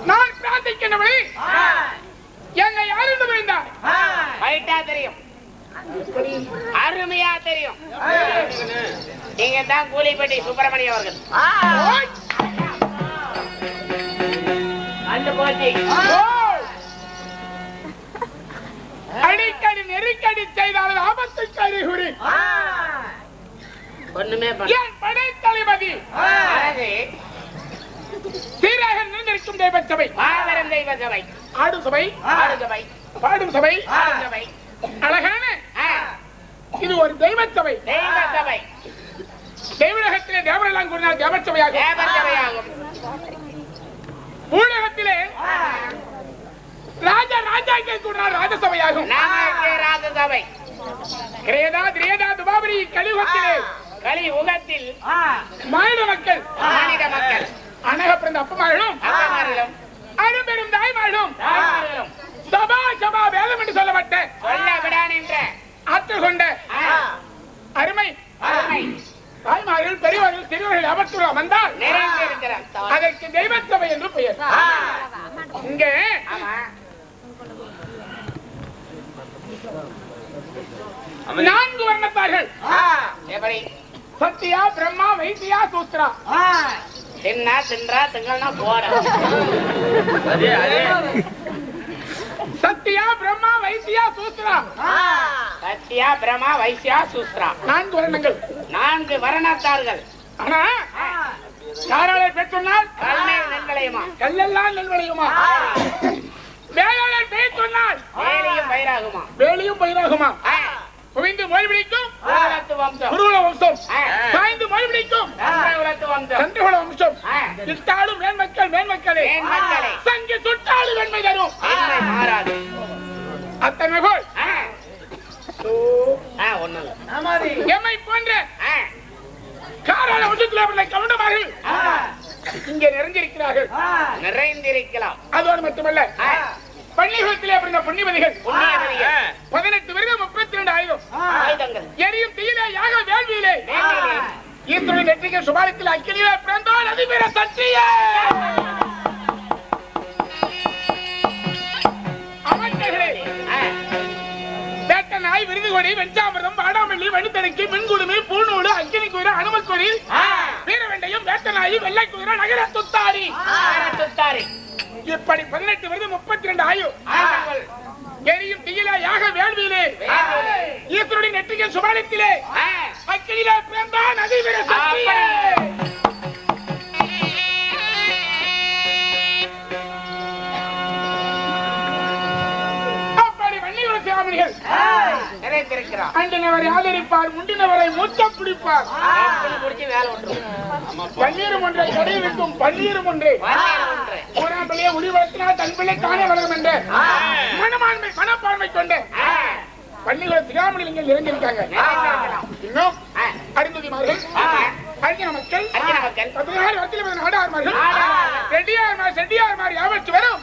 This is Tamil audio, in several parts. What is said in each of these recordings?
நான் பிரார்த்திக்கின்றபடி என்னை அறிந்து விழுந்தார். தெரியும், அருமையா தெரியும். நீங்க தான் கூலிப்பட்டி சுப்பிரமணியம் அவர்கள். அடிக்கடி நெருக்கடி செய்தால் ஆபத்துக்கு அறிகுறி. ஒண்ணுமே என் படை தளபதி சீராக நிறைந்திருக்கும் தெய்வ சபை, மாபெரும் தெய்வ சபை, ஆடும் சபை, சபை, பாடும் சபை, சபை, அழகான இது ஒரு தெய்வ சபை. தெய்வ சபை தெய்வலகத்திலே தேவரெல்லாம் கூறினார் தேவ சபையாகும். பூலகத்திலே ராஜா ராஜாக்கள் கூறினார் ராஜசபையாகும். ராஜசபை கிரேதா திரேதா துபாபரி கலியுகத்திலே கலியுகத்தில் மாநில மக்கள் அனக பிறந்த அப்பமார்களும் அரும்பெரும் தாய்மார்களும் சபா சபா வேதம் என்று சொல்லப்பட்ட சொல்ல விடான் என்ற ஆற்றல் கொண்ட அருமை தாய்மார்கள் பெரியவர்கள் சிறியவர்கள் அமர்த்துவ வந்தால் அதற்கு தெய்வ சபை என்று பெயர். இங்கே நான்கு வர்ணத்தார்கள் சத்தியா பிரம்மா வைத்தியா சூத்ரா. தின்னா தின்றா திங்கள்னா போட. சத்தியா பிரம்மா வைத்தியா சூத்ரா. சத்தியா பிரம்மா வைசியா சூத்ரா நான்கு வர்ணங்கள், நான்கு வர்ணத்தார்கள். ஆனா யாராலே பெற்றுள்ளால் கல்மேல் நெல்வளையுமா, கல்லெல்லாம் நெல்வளையுமா, வேளாளே பெயர் சொன்னால் வேலியும் பயிராகுமா, வேலியும் பயிராகுமா, குவிந்து மொழி பிடிக்கும் குருகுல வம்சம், சாய்ந்து மொழி பிடிக்கும் சந்திரகுல வம்சம், இட்டாலும் மேன்மக்கள் மேன்மக்களே சங்கி சுட்டாளு வெண்மை தரும் மாறாது. அத்தனை கோள் எம்மை போன்ற காராள வம்சத்தில் கவுண்டமார்கள் இங்கே நிறைந்திருக்கிறார்கள். நிறைந்திருக்கலாம். அதோடு மட்டுமல்ல பள்ளிகளத்திலே பிறந்த புண்ணியவதிகள் 18 வருடம் 32 ஆயுதங்கள் எரியும் தீயிலே யாக வேள்வியிலே ஈஸ்வரன் வெற்றிக்கு சுபாலத்தில் அக்கினியிலே பிறந்தால் அது பெற சத்திய அமைச்சர்களே வேட்டனா வெள்ளக்காய், விருதுகொடி, வெஞ்சாமிரதம், வாடாமல்லி, வனித்தடுக்கி, மின்குடுமி, பூநூடு, அக்கினி குதிரை, அனுமக்குறி, வீரவெண்டையும், வேட்டநாயி, வெள்ளை குதிரை, நகர துத்தாரி. இப்படி 18 வருது 32 ஆயு. எரியும் தீயிலே யாக வேள்வியிலே ஈஸ்வருடைய நெற்றிகள் சுபாலத்திலே அக்கினியிலே பிறந்தான் அதிவீர சக்தியே. அப்படி வன்னியூர் சிவாமணிகள் அண்டினவரை ஆதரிப்பார், முண்டினவரை மூச்சம் பிடிப்பார். பன்னீரும் ஒன்றை கடைவிக்கும் பன்னீரும் ஒன்றே பிள்ளையை உரிவளர்த்தினால் தன் பிள்ளை தானே வளரும் என்ற மனப்பான்மை கொண்ட பள்ளிகள் சிகாமணிகள் இறங்கியிருக்காங்க. இன்னும் அருந்ததிமார்கள், அறிஞர் மக்கள், 16 வருஷத்தில் நாடார்மார்கள், செட்டியார்மார் யாவற்று வரும்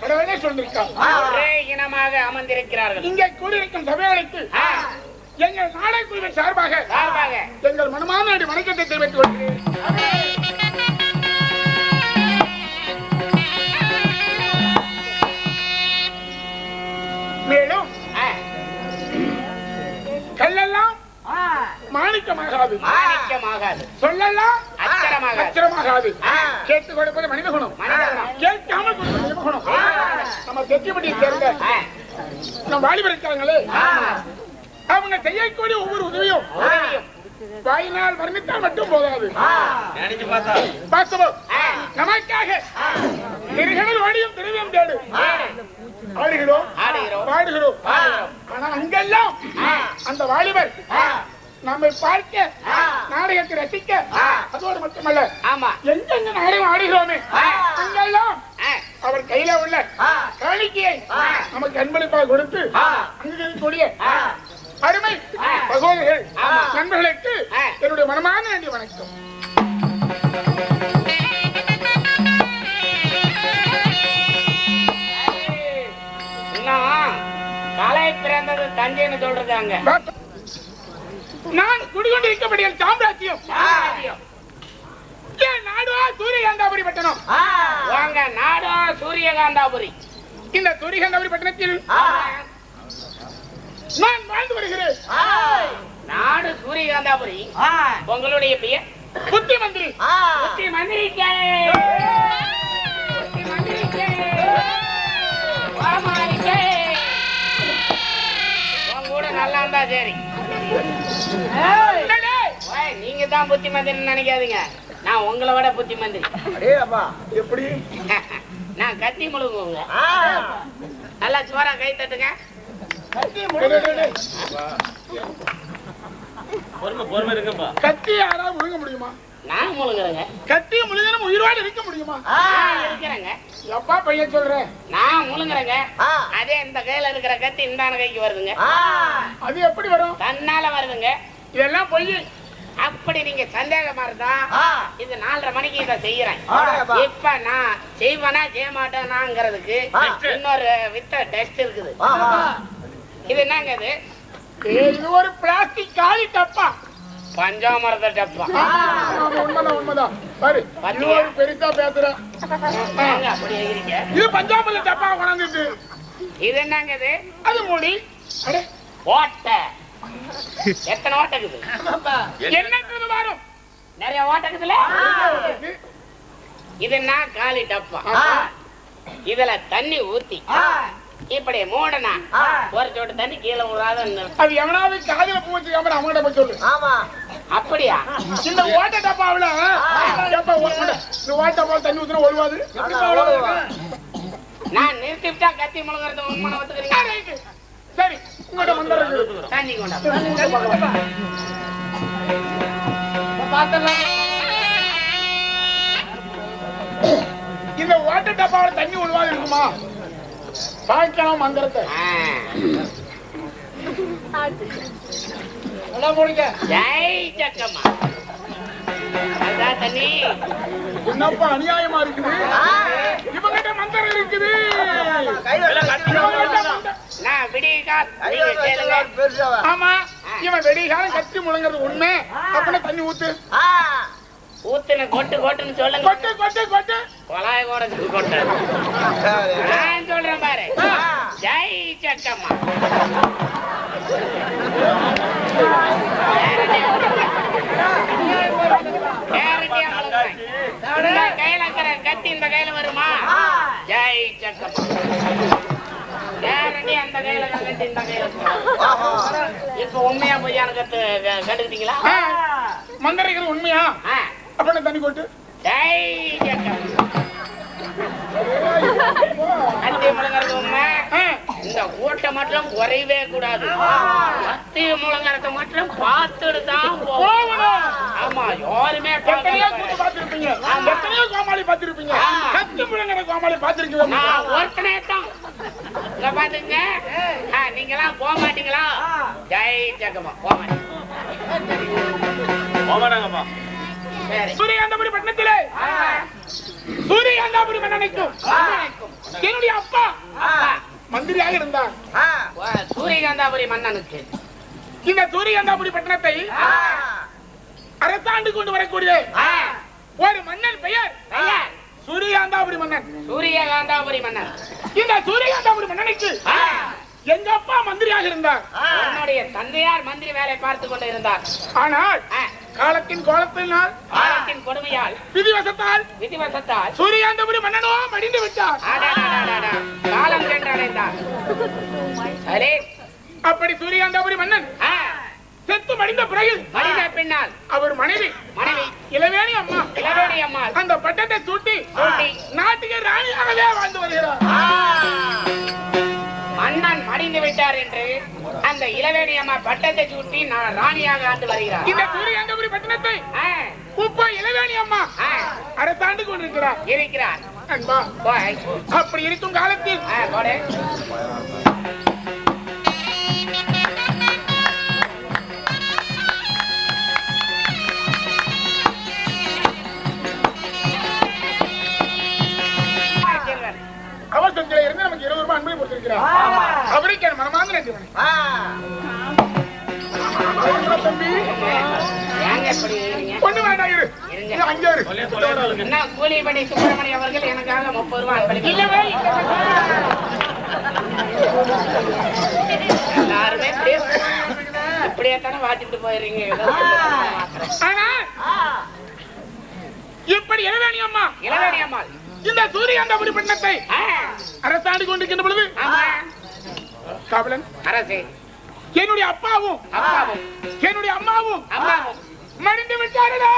கடவுளே சொல்லிருக்காங்க. இனமாக அமர்ந்திருக்கிறார்கள். இங்கே கூடியிருக்கும் சபைகளுக்கு எங்கள் நாடக குழுவின் சார்பாக எங்கள் மனமான வணக்கத்தை தெரிவித்துக் கொள்கிறேன். மேலும் கல்லெல்லாம் மாணிக்கமாகாது, சொல்லெல்லாம் அச்சரமாகாது. கேட்டு கொடுப்பது மனித குணம், கேட்காமல் கொடுப்பது தெய்வ குணம். நம்ம தெற்குப்பட்டியை சேர்ந்த நம் வாலிபர் இருக்காங்களே, அவங்க செய்யக்கூடிய ஒவ்வொரு உதவியும் வாயினால் வர்ணித்தால் மட்டும் போதாது. வாஸ்தவம் நமக்காக திருகடல் ஓடியும் திருவியம் தேடு ஆடுகிறோம், பாடுகிறோம். ஆனா அங்கெல்லாம் அந்த வாலிபர் நம்மை பார்க்க, நாடகத்தை ரசிக்க, அதோடு மட்டுமல்ல எங்கெங்க நாடகம் ஆடுகிறோமே அங்கெல்லாம் அவர் கையில உள்ள காணிக்கையை நமக்கு அன்பளிப்பாக கொடுத்து அங்கக்கூடிய அருமை சகோதரர்கள் நண்பர்களுக்கு என்னுடைய மனமான நன்றி வணக்கம். கலை பிறந்தது தஞ்சைன்னு சொல்றாங்க. நான் குடிகொண்டிருக்கக்கூடிய சாம்ராஜ்யம் நாடுவா சூரியகாந்தாபுரி பட்டணம். வாங்க, நாடா சூரியகாந்தாபுரி. இந்த சூரியகாந்தாபுரி பட்டணத்தில் நான் வாழ்ந்து வருகிறேன். நாடு சூரியகாந்தாபுரி. உங்களுடைய பெயர்? புத்தி மந்திரி. புத்தி மந்திரிக்கே கூட நல்லா இருந்தா சரி. நீங்க தான் புத்தி மந்திரி நினைக்காதீங்க, நான் உங்களை விட புத்தி மந்திரி. எப்படி? நான் கத்தி முழுங்குங்க. நல்லா சுவரா கை தட்டுங்க. கத்தி யாராவது முழுங்க முடியுமா? நான் முழுங்குறேங்க. கத்தி முழுங்கணும் உயிரோடு இருக்க முடியுமா? இருக்கிறேங்க. எப்பா பையன் சொல்றேன், நான் முழுங்குறேங்க. அதே இந்த கையில இருக்கிற கத்தி இந்தான கைக்கு வருதுங்க. அது எப்படி வரும்? தன்னால வருதுங்க. இதெல்லாம் பொய். அப்படி நீங்க சந்தேகமா இருந்தா இது 4:30 மணிக்கு இதை செய்யறேன். இப்ப நான் செய்வேனா செய்ய மாட்டேனாங்கிறதுக்கு இன்னொரு வித்த டெஸ்ட் இருக்குது. இது என்னங்க? இது ஒரு பிளாஸ்டிக் காலி டப்பா, பஞ்சாமிரத டப்பா. உண்மைதான் உண்மைதான். பாரு, பெருசா பேசுறேன். அப்படி இருக்கிறீங்க. இது பஞ்சாமிரத டப்பா கொண்டாந்து. இது என்னங்க? அது மூடி ஓட்டை. எத்தனை ஓட்டை இருக்குது? என்ன வரும்? நிறைய ஓட்டை இருக்குதுல. இது நான் காலி டப்பா. இதுல தண்ணி ஊத்தி இப்படி மூடனா ஒரு சொட்டு தண்ணி கீழே விடாத. அது எவனாவது காதில பூ வச்சுக்காம அவங்ககிட்ட போய் சொல்லு. அப்படியா? இந்த ஓட்ட டப்பாவுல ஓட்ட போல தண்ணி ஊத்துனா ஒழுவாது. நான் நிறுத்திவிட்டா கத்தி முழுங்குறது உண்மை ஒத்துக்கிறீங்க? சரி, உங்கள்கிட்ட வந்துடுறது. தண்ணி கொண்டா. இந்த ஓட்ட டப்பாவுல தண்ணி ஒழுவாது இருக்குமா? பார்க்கலாம் மந்திரத்தை. ஜெய் ஜக்கம்மா. அதான் தண்ணி. என்னப்பா அநியாயமா இருக்குது? இவங்கிட்ட மந்திரம் இருக்குது. நான் விடிகால். ஆமா, இவன் வெடிகாலம் கத்தி முழங்குறது உண்மை. அப்படின்னா தண்ணி ஊத்து. ஊத்துன கொட்டு கொட்டுன்னு சொல்லுங்க. கொட்டு கொட்டு கொட்டு. கொலாய் கோடத்துக்கு கொட்டு. நான் சொல்றேன் பாரு. ஜெய் சக்கம்மா. இந்த கையில இருக்கிற கத்தி இந்த கையில வருமா? ஜெய் சக்கமா. கேரண்டி அந்த கையில கட்டி இந்த கையில. இப்ப உண்மையா பொய்யான்னு கண்டுக்கிட்டீங்களா? மந்திரிகள் உண்மையா? அப்ப தண்ணி போட்டு ஜெய் சக்கமா. கத்தி முழங்கறது உண்மை. இந்த கூட்டை மட்டும் குறையவே கூடாது. கத்தி முழங்கறத மட்டும் பார்த்துட்டு தான் போகணும். ஆமா, யாருமே பார்த்திருப்பீங்க, எத்தனையோ கோமாளி பார்த்திருப்பீங்க. கத்தி முழங்கற கோமாளி பார்த்திருக்கீங்க. நான் ஒருத்தனே தான். இங்க பாத்துங்க, நீங்களாம் போக மாட்டீங்களா? ஜெய் ஜெகமா போக மாட்டீங்க. சரி, சூரியகாந்தபுரி பட்டணத்திலே சூரியகாந்தாபுரி மன்னனுக்கும் என்னுடைய அப்பா மந்திரியாக இருந்தார். சூரியகாந்தாபுரி மன்னனுக்கு இந்த சூரியகாந்தாபுரி பட்டணத்தை அரசாண்டு கொண்டு வரக்கூடிய ஒரு மன்னன் பெயர் சூரியகாந்தாபுரி மன்னன். சூரியகாந்தாபுரி மன்னன். இந்த சூரியகாந்தாபுரி மன்னனுக்கு எங்க அப்பா மந்திரியாக இருந்தார். என்னுடைய தந்தையார் மந்திரி வேலை பார்த்து கொண்டு இருந்தார். ஆனால் காலத்தின் கோலத்தினால், காலத்தின் கொடுமையால், விதிவசத்தால் சூரியகாந்தபுரி மன்னனோ மடிந்து விட்டார். காலம் சென்றடைந்தார். சரி, அப்படி சூரியகாந்தபுரி மன்னன் செத்து மடிந்த பிறகு மடிந்த பின்னால் அவர் மனைவி இளவேணி அம்மா அந்த பட்டத்தை சூட்டி நாட்டுக்கு ராணியாகவே வாழ்ந்து வருகிறார். மன்னன் மடிந்து விட்டார் என்று அந்த இளவேணி அம்மா பட்டத்தை சூட்டி ராணியாக ஆண்டு வருகிறார். இந்த சூரியகாந்தபுரி பட்டணத்தை உப்பா இளவேணி அம்மா அரசாண்டு கொண்டிருக்கிறார். அன்பா, அப்படி இருக்கும் காலத்தில் அவர் தங்களை இருந்து நமக்கு 20 ரூபாய் அன்பை கொடுத்திருக்கிறார். அவருக்கு என் மனமார்ந்த நன்றி. தம்பி ஒண்ணு வேண்டாம், இரு அங்கே இரு. கூலிபடி சுப்பிரமணிய அவர்கள் எனக்காக 30 ரூபாய் இல்லவே எல்லாருமே இப்படியே தானே வாட்டிட்டு போயிருங்க. ஆனா இப்படி இளவேணி அம்மா இந்த சூரியகாந்தாபுரி பட்டணத்தை அரசாண்டு கொண்டிருக்கின்ற பொழுது காவலன் அரசே என்னுடைய அப்பாவும் என்னுடைய அம்மாவும் மடிந்து விட்டார்களா?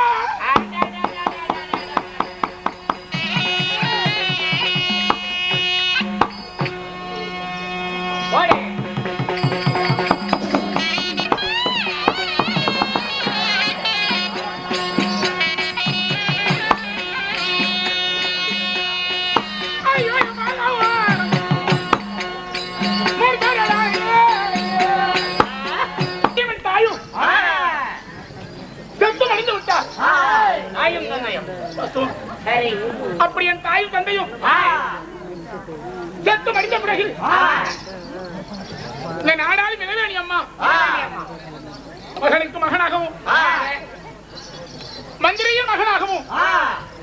அப்படி என் தாயும் தந்தையும் செத்து மடிந்த பிறகு நாடாளி இளவேணி அம்மா மகனுக்கு மகனாகவும் மந்திரியின் மகனாகவும்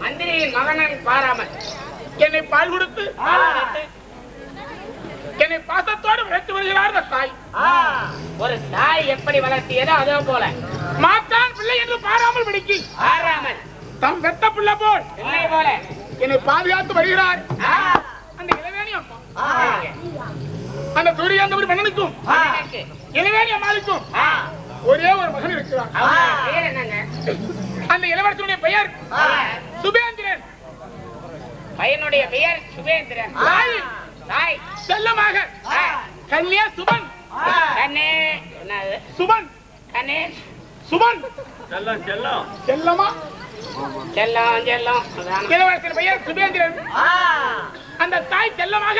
மந்திரியின் மகனை பாராமல் என்னை பால் கொடுத்து என்னை பாசத்தோடு வளர்த்து வருகிறார் தாய். ஒரு தாய் எப்படி வளர்த்தியதோ அதே போல மாத்தான் பிள்ளை என்று பாராமல் பிடிக்கி தம் வெத்த பிள்ளை போல் பிள்ளை போல என்னை பாதுகாத்து வருகிறார் அந்த இளவேணி அம்மா. அந்த சூரியகாந்தபுரி மன்னனுக்கும் இளவேணி அம்மாளுக்கும் ஒரே ஒரு மகன் இருக்கிறார். அந்த இளவரசனுடைய பெயர் சுபேந்திரன். பையனுடைய பெயர் சுபேந்திரன். தாய் செல்லமாக கன்னியா சுபன். கண்ணே சுபன் கண்ணே சுபன் செல்லமா செல்லம் செல்லம். இளவரசன் பெயர் சுபேந்திரன். அந்த தாய் செல்லமாக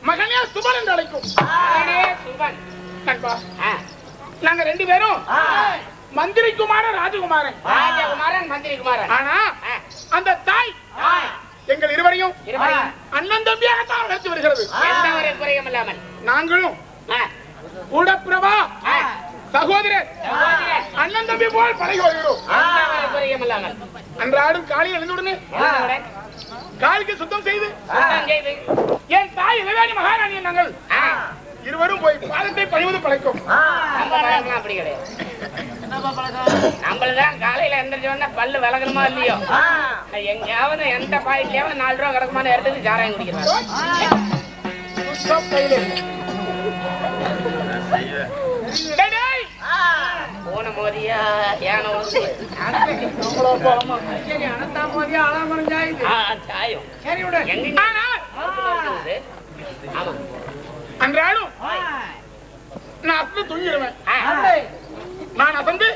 மகனே சுபன் என்று அழைக்கும். சுபன் கண்பா, நாங்க 2 பேரும் மந்திரி குமாரன் ராஜகுமாரன். மந்திரி குமாரன். ஆனா அந்த தாய் எங்கள் இருவரையும் அண்ணன் தம்பியாகத்தான் வளர்த்து வருகிறது. எந்த ஒரு குறையும் இல்லாமல் நாங்களும் உடப்பிரபா சகோதரர் அண்ணன் தம்பி போல் பழகி வருகிறோம். அன்றாடும் காலையில் எழுந்துடனே காலுக்கு சுத்தம் செய்து என் தாய் இளவேணி மகாராணியை நாங்கள் இருவரும் போய் பாதத்தை பணிவது பழக்கம். நம்ம பழக்கம் அப்படி கிடையாது. நம்மளதான் காலையில எந்திரிச்சோன்னா பல்லு விளக்கணுமா இல்லையோ, எங்கேயாவது எந்த பாயிட்லயாவது 4 ரூபா கிடக்குமான இடத்துக்கு சாராயம் குடிக்கிறாங்க. போன மோதியா யானை சாயம் அன்றாடும் நான் அசந்து தூங்கிடுவேன். நான் அசந்து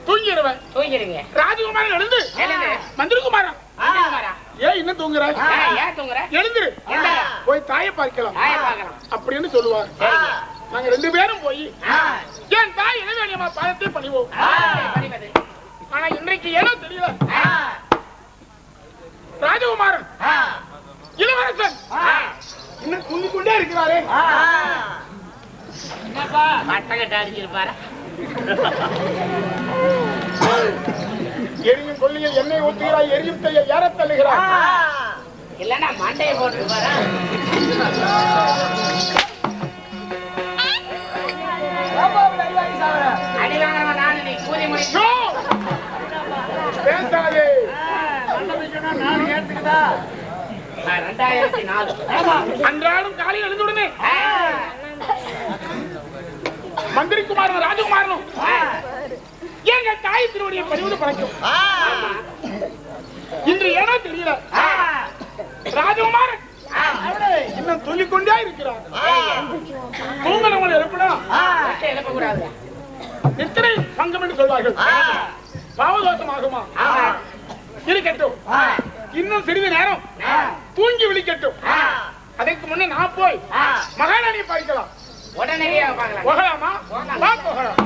தூங்கிடுவேன். தூங்கிடுங்க. ராஜகுமாரன் எழுந்து மந்திரகுமாரன் ஏன் இன்னும் தூங்குற? ஏன் தூங்குற? எழுந்துரு, போய் தாயை பார்க்கலாம் அப்படின்னு சொல்லுவார். நாங்க 2 பேரும் போய் என் தாய் என்ன வேண்டியமா பாதத்தை பணிவோம். ஆனா இன்றைக்கு ஏனோ தெரியல, ராஜகுமாரன் இளவரசன் இன்னும் தூங்கிக் கொண்டே இருக்கிறாரே. மட்டகட்ட அடிச்சிருப்பாரு. எரியும் கொள்ளியில் எண்ணெய் ஊற்றுகிறாய், எரியும் தையை ஏற தள்ளுகிறாய். இல்லன்னா மண்டையை போட்டுருப்பாரா? அடிவாங்க நானு நீ கூலி முடிச்சு பேசாதே. 2004 அன்றாடம் காலையில் எழுந்துடனே மந்திரிக்குமாரனும் ராஜகுமாரனும் எங்க தாய் திருவடியை பணிவது பழக்கம். இன்று ஏனோ தெரியல, ராஜகுமாரன் இன்னும் சொல்லிக் கொண்டே இருக்கிறார். தூங்கலவங்களை எழுப்பலாம், எழுப்பக்கூடாது. நித்திரை பங்கம் என்று சொல்வார்கள். பாவதோஷமாகுமா? இருக்கட்டும், இன்னும் சிறிது நேரம் தூங்கி விழிக்கட்டும். அதற்கு முன்னே நான் போய் மகாராணியை பார்க்கலாம். உடனடியா பார்க்கலாம். போகலாமா? வா போகலாம்.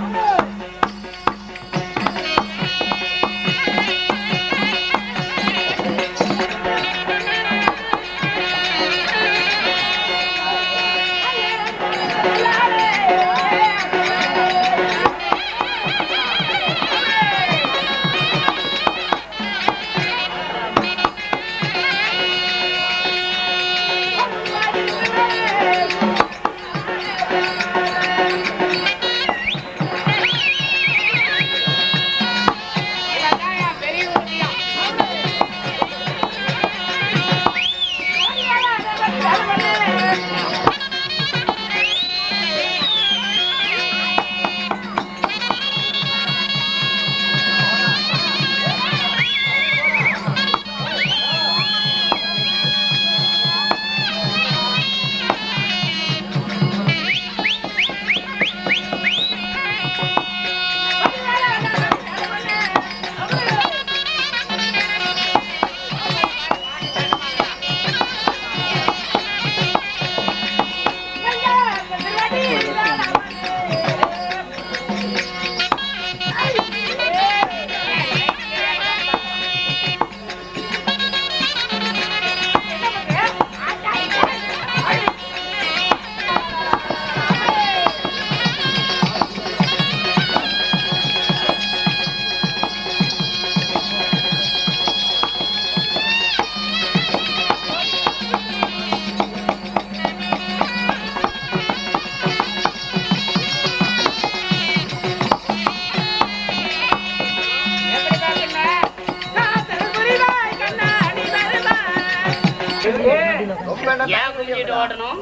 ஏன் குளிச்சுட்டு ஓட்டணும்?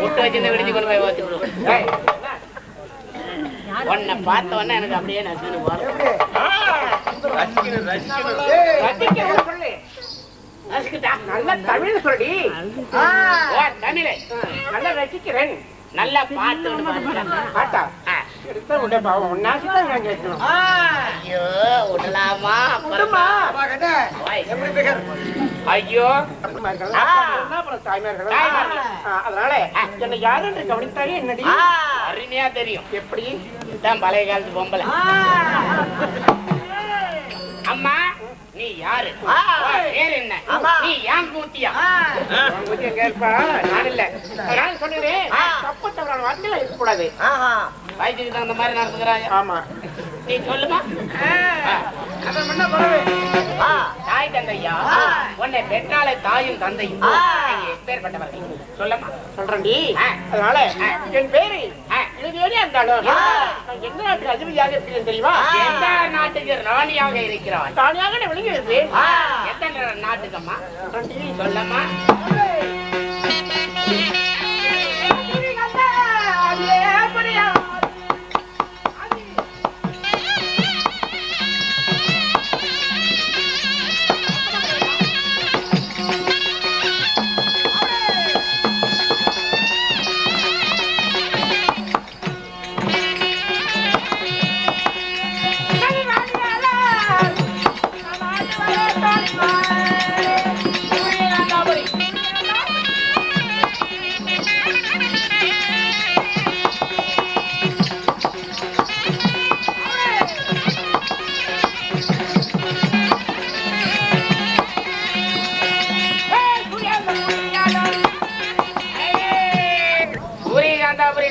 முட்டை வச்சு விடிஞ்சு கொண்டு போய் ஓட்டிவிடும். உன்னை பார்த்த உடனே எனக்கு அப்படியே நசுன்னு போறேன். நல்ல தமிழ் சொல்லி தமிழ் நல்லா ரசிக்கிறேன். நல்லா பாட்டு பாட்டா ஐயோ விடலாமா? ஐயோ அதனால என்ன யாரு என்று கவனித்தாயே என்னடி அருமையா தெரியும். எப்படி இதுதான் பழைய காலத்து பொம்பளை. அம்மா நீ யாரு? பேர் என்ன? நீ ஏன் கூட்டியா? எங்க இருப்பா? நான் இல்ல. நான் சொன்னேன் தப்பு தவறான வார்த்தையில இருக்கக்கூடாது. வயசுக்கு தகுந்த மாதிரி நடந்துக்கிறாங்க. ஆமா நீ சொல்லுமா? அதான் என்ன பண்ணவே தாய் தந்தையா உன்னை பெற்றாலே தாயும் தந்தையும் நீங்க எப்பேற்பட்டவர்கள் சொல்லமா சொல்றேன்டி. அதனால என் பேரு இதுவே இருந்தாலும் நான் எந்த நாட்டுக்கு அதிபதியாக இருக்கிறேன் தெரியுமா? எந்த நாட்டுக்கு ராணியாக இருக்கிறாள்? தானியாக விளங்கி இருப்பேன். எத்தனை நாட்டுக்கம்மா சொல்லமா?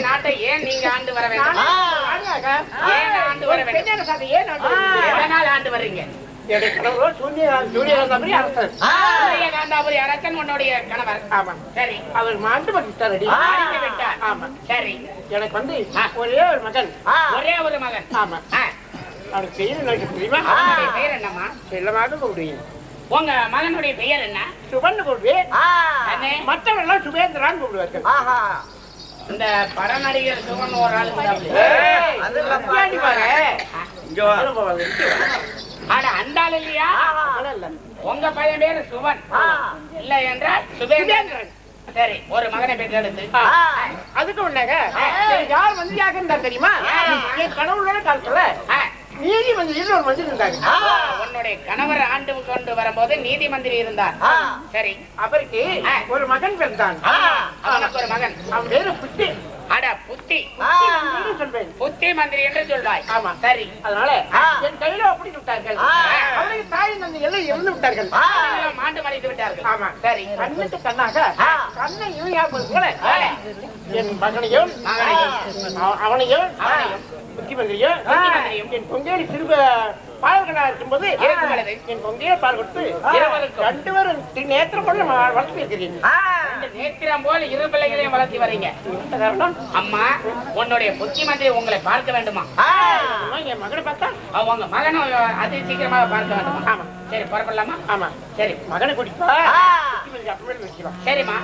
நாட்டை ஏன் நீங்க ஆண்டு வர வேண்டும்? ஏன் ஆண்டு வர வேண்டும்? எதனால் ஆண்டு வர்றீங்க? சூரியகாந்தாபுரி அரசர். சூரியகாந்தாபுரி அரசன் உன்னுடைய கணவர். ஆமா. சரி. அவர் மாண்டு விட்டார். ஆமா. சரி. எனக்கு வந்து ஒரே ஒரு மகன். ஒரே ஒரு மகன். ஆமா. அவனுக்கு பெயர் எனக்கு தெரியுமா? அவனுடைய பெயர் என்னம்மா? செல்லமாக கூப்பிடுவேன். உங்க மகனுடைய பெயர் என்ன? சுபன் கூப்பிடுவேன். மற்றவர்கள் சுபேந்திரான் கூப்பிடுவார்கள். இந்த படநடிகர் சுபன் ஒரு ஆளு அந்த ஆள் இல்லையா? உங்க பையன் பேரு சுபன் இல்ல என்றால் சுபேந்திரன். சரி, ஒரு மகனை பெற்றெடுத்து அதுக்கு ஒண்ணாக யார் மந்திரியாக இருந்தா தெரியுமா? என் கடவுளோட காலத்துல நீதிமன்றியில் ஒரு மந்திரி இருந்தாங்க. உன்னுடைய கணவர் ஆண்டு கொண்டு வரும்போது நீதிமந்திரி இருந்தார். சரி, அவருக்கு ஒரு மகன் பிறந்தான். அவனுக்கு ஒரு மகன். அவன் பேரு புத்தி. அட புத்தி சொல்வேன். புத்தி மந்திரி என்று சொல்வாய். ஆமா. சரி. அதனால என் கையில அப்படி விட்டார்கள். அவருக்கு தாய் தந்தை எல்லாம் இறந்து விட்டார்கள். மாண்டு மறைத்து விட்டார்கள். ஆமா. சரி. கண்ணுக்கு கண்ணாக கண்ணை இவன் போல என் மகனையும் அவனையும் புத்தி மந்திரியும் என் பொங்கேலி சிறுவ பால்களா இருக்கும்போது என் பொங்கையில பால் கொடுத்து ரெண்டு பேரும் நேத்திரம் போல வளர்த்து இருக்கிறீங்க. நேத்திரம் போல இரு பிள்ளைகளையும் வளர்த்தி வரீங்க. அம்மா, உன்னுடைய புத்தி மந்திரி உங்களை பார்க்க வேண்டுமா? என் மகனை பார்த்தா உங்க மகனும் அதி சீக்கிரமாக பார்க்க வேண்டுமா? ஆமா. சரி, புறப்படலாமா? ஆமா. சரி, மகனை குடிப்பா. அப்புறமே வச்சுக்கலாம். சரிம்மா.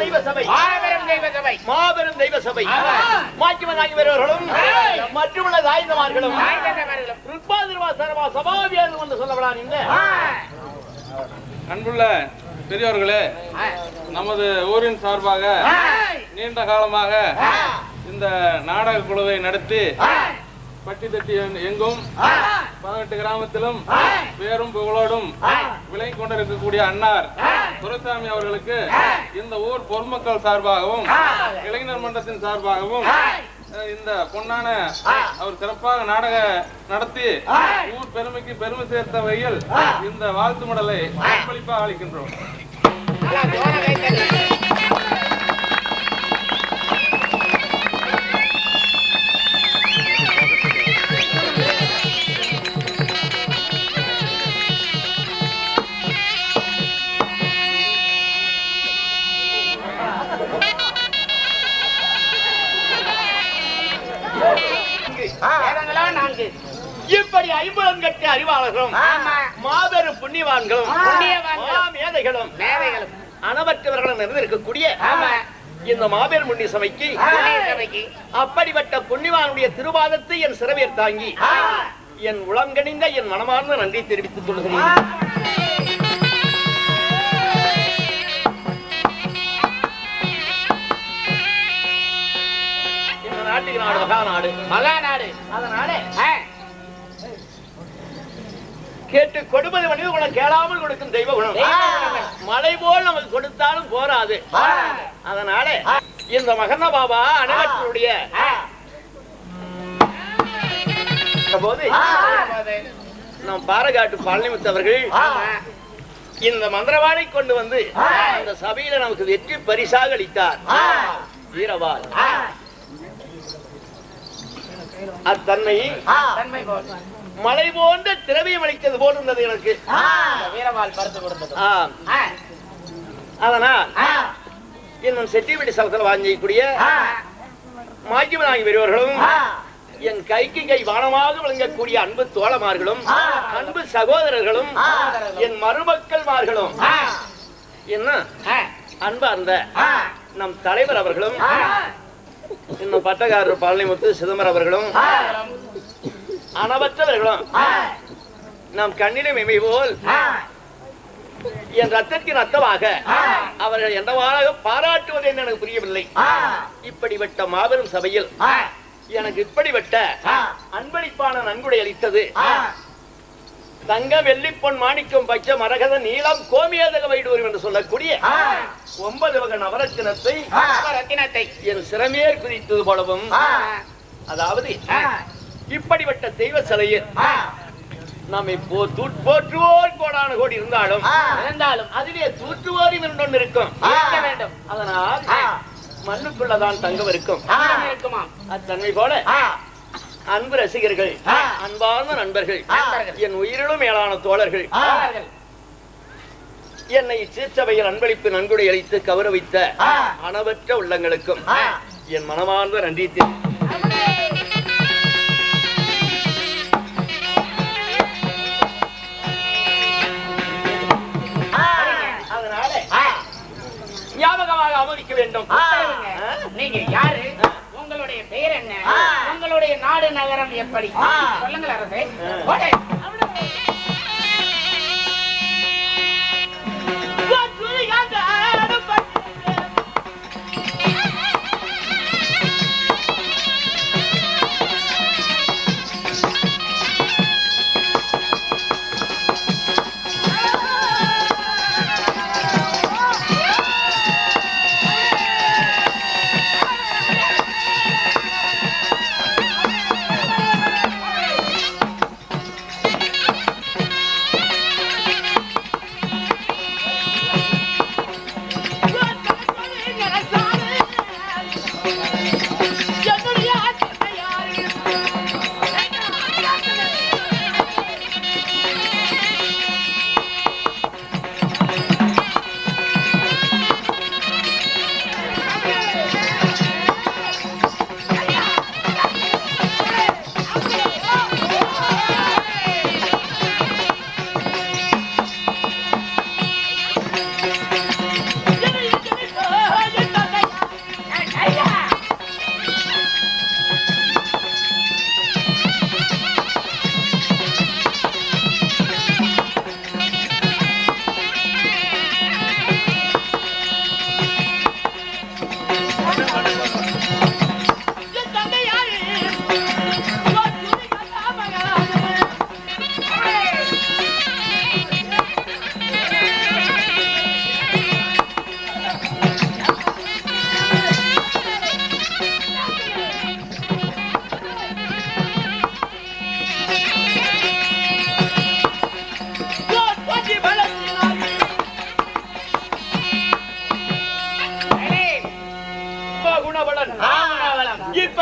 தெய்வ சபை மாபெரும் தெய்வ சபை மாபெரும் தெய்வ சபை மாக்கியவனாகி வருவர்களும் மற்றுமுள்ள தாய்ந்தமார்களும் சபாவியார்கள் என்று சொல்லப்படான் இந்த அன்புள்ள பெரியோர்களே, நமது ஊரின் சார்பாக நீண்ட காலமாக இந்த நாடக குழுவை நடத்தி பட்டி தட்டி எங்கும் 18 கிராமத்திலும் பேரும் புகழோடும் விளங்கி கொண்டிருக்கக்கூடிய அன்னார் துரைசாமி அவர்களுக்கு இந்த ஊர் பொதுமக்கள் சார்பாகவும் இளைஞர் மன்றத்தின் சார்பாகவும் இந்த பொன்னான அவர் சிறப்பாக நாடக நடத்தி ஊர் பெருமைக்கு பெருமை சேர்த்த வகையில் இந்த வாழ்த்து மடலை அர்ப்பணிப்பாக அளிக்கின்றோம். இப்படி 50 கட்டு அறிவாளர்களும் மாபெரும் புண்ணியவான்களும் மேதைகளும் அனவற்றவர்களும் இருந்திருக்கக்கூடிய இந்த மாபெரும் புண்ணிய சபைக்கு அப்படிப்பட்ட புண்ணியவானுடைய திருவாதத்தை என் சிறவியர் தாங்கி என் உளம் கனிந்த என் மனமார்ந்த நன்றி தெரிவித்துக் கொள்கிறேன். இந்த நாட்டுக்கு நாடு மகாநாடு மகாநாடு. அதனால கேட்டு கொடுப்பது மனித குணம், கேளாமல் கொடுக்கும் தெய்வ குணம். மழை போல் நமக்கு கொடுத்தாலும் போராது. அதனால இந்த மகன பாபா அனைவருடைய போது நம் பாரகாட்டு பழனிமுத்து அவர்கள் இந்த மந்திரவாளை கொண்டு வந்து இந்த சபையில நமக்கு வெற்றி பரிசாக அளித்தார். வீரவாள் அத்தன்மை மலை போன்ற திரவியம் அளித்தது போல் இருந்தது எனக்கு. வீரவாள் பரிசு கொடுத்தது. அதனால் இன்னும் செட்டிப்பட்டி சலத்தில் வாங்கிக்கூடிய மாக்கியவனாகி வருவர்களும் என் கைக்கு கை வானமாக விளங்கக்கூடிய அன்பு தோழமார்களும் அன்பு சகோதரர்களும் என் மருமக்கள்மார்களும் என்ன அன்பார்ந்த நம் தலைவர் அவர்களும் இன்னும் பட்டக்காரர் பழனிமுத்து சிதம்பரம் அவர்களும் அனவற்றவர்களும் நம் கண்ணிலும் இமை போல் என் ரத்தத்தின் ரத்தமாக அவர்கள் என்னவாக பாராட்டுவது என்று எனக்கு புரியவில்லை. இப்படிப்பட்ட மாபெரும் சபையில் எனக்கு இப்படிப்பட்ட அன்பளிப்பான நன்கொடை அளித்தது தங்க வெள்ளி பொன் மாணிக்கம் பச்சை மரகத நீளம் கோமியதக வைடூர் என்று சொல்லக்கூடிய 9 வகை நவரத்தினத்தை என் சிறமேல் குறித்தது போலவும், அதாவது இப்படிப்பட்ட தெய்வ சிலையில் நம்மை போற்றுவோர் கோடான கோடி இருந்தாலும் அதிலே தூற்றுவோரும் இரண்டொன்று இருக்கும். அதனால் மண்ணுக்குள்ளதான் தங்கம் இருக்கும். அத்தன்மை போல அன்பு ரசிகர்கள், அன்பார்ந்த நண்பர்கள், என் உயிரிலும் மேலான தோழர்கள் என்னை சீர்ச்சபையில் அன்பளிப்பு நன்கொடை அளித்து கௌரவித்த அனவற்ற உள்ளங்களுக்கும் என் மனமார்ந்த நன்றி. ஞாபகமாக அமர்க்க வேண்டும். நீங்க யாரு? உங்களுடைய பெயர் என்ன? உங்களுடைய நாடு நகரம் எப்படி? சொல்லுங்கள் அரசே.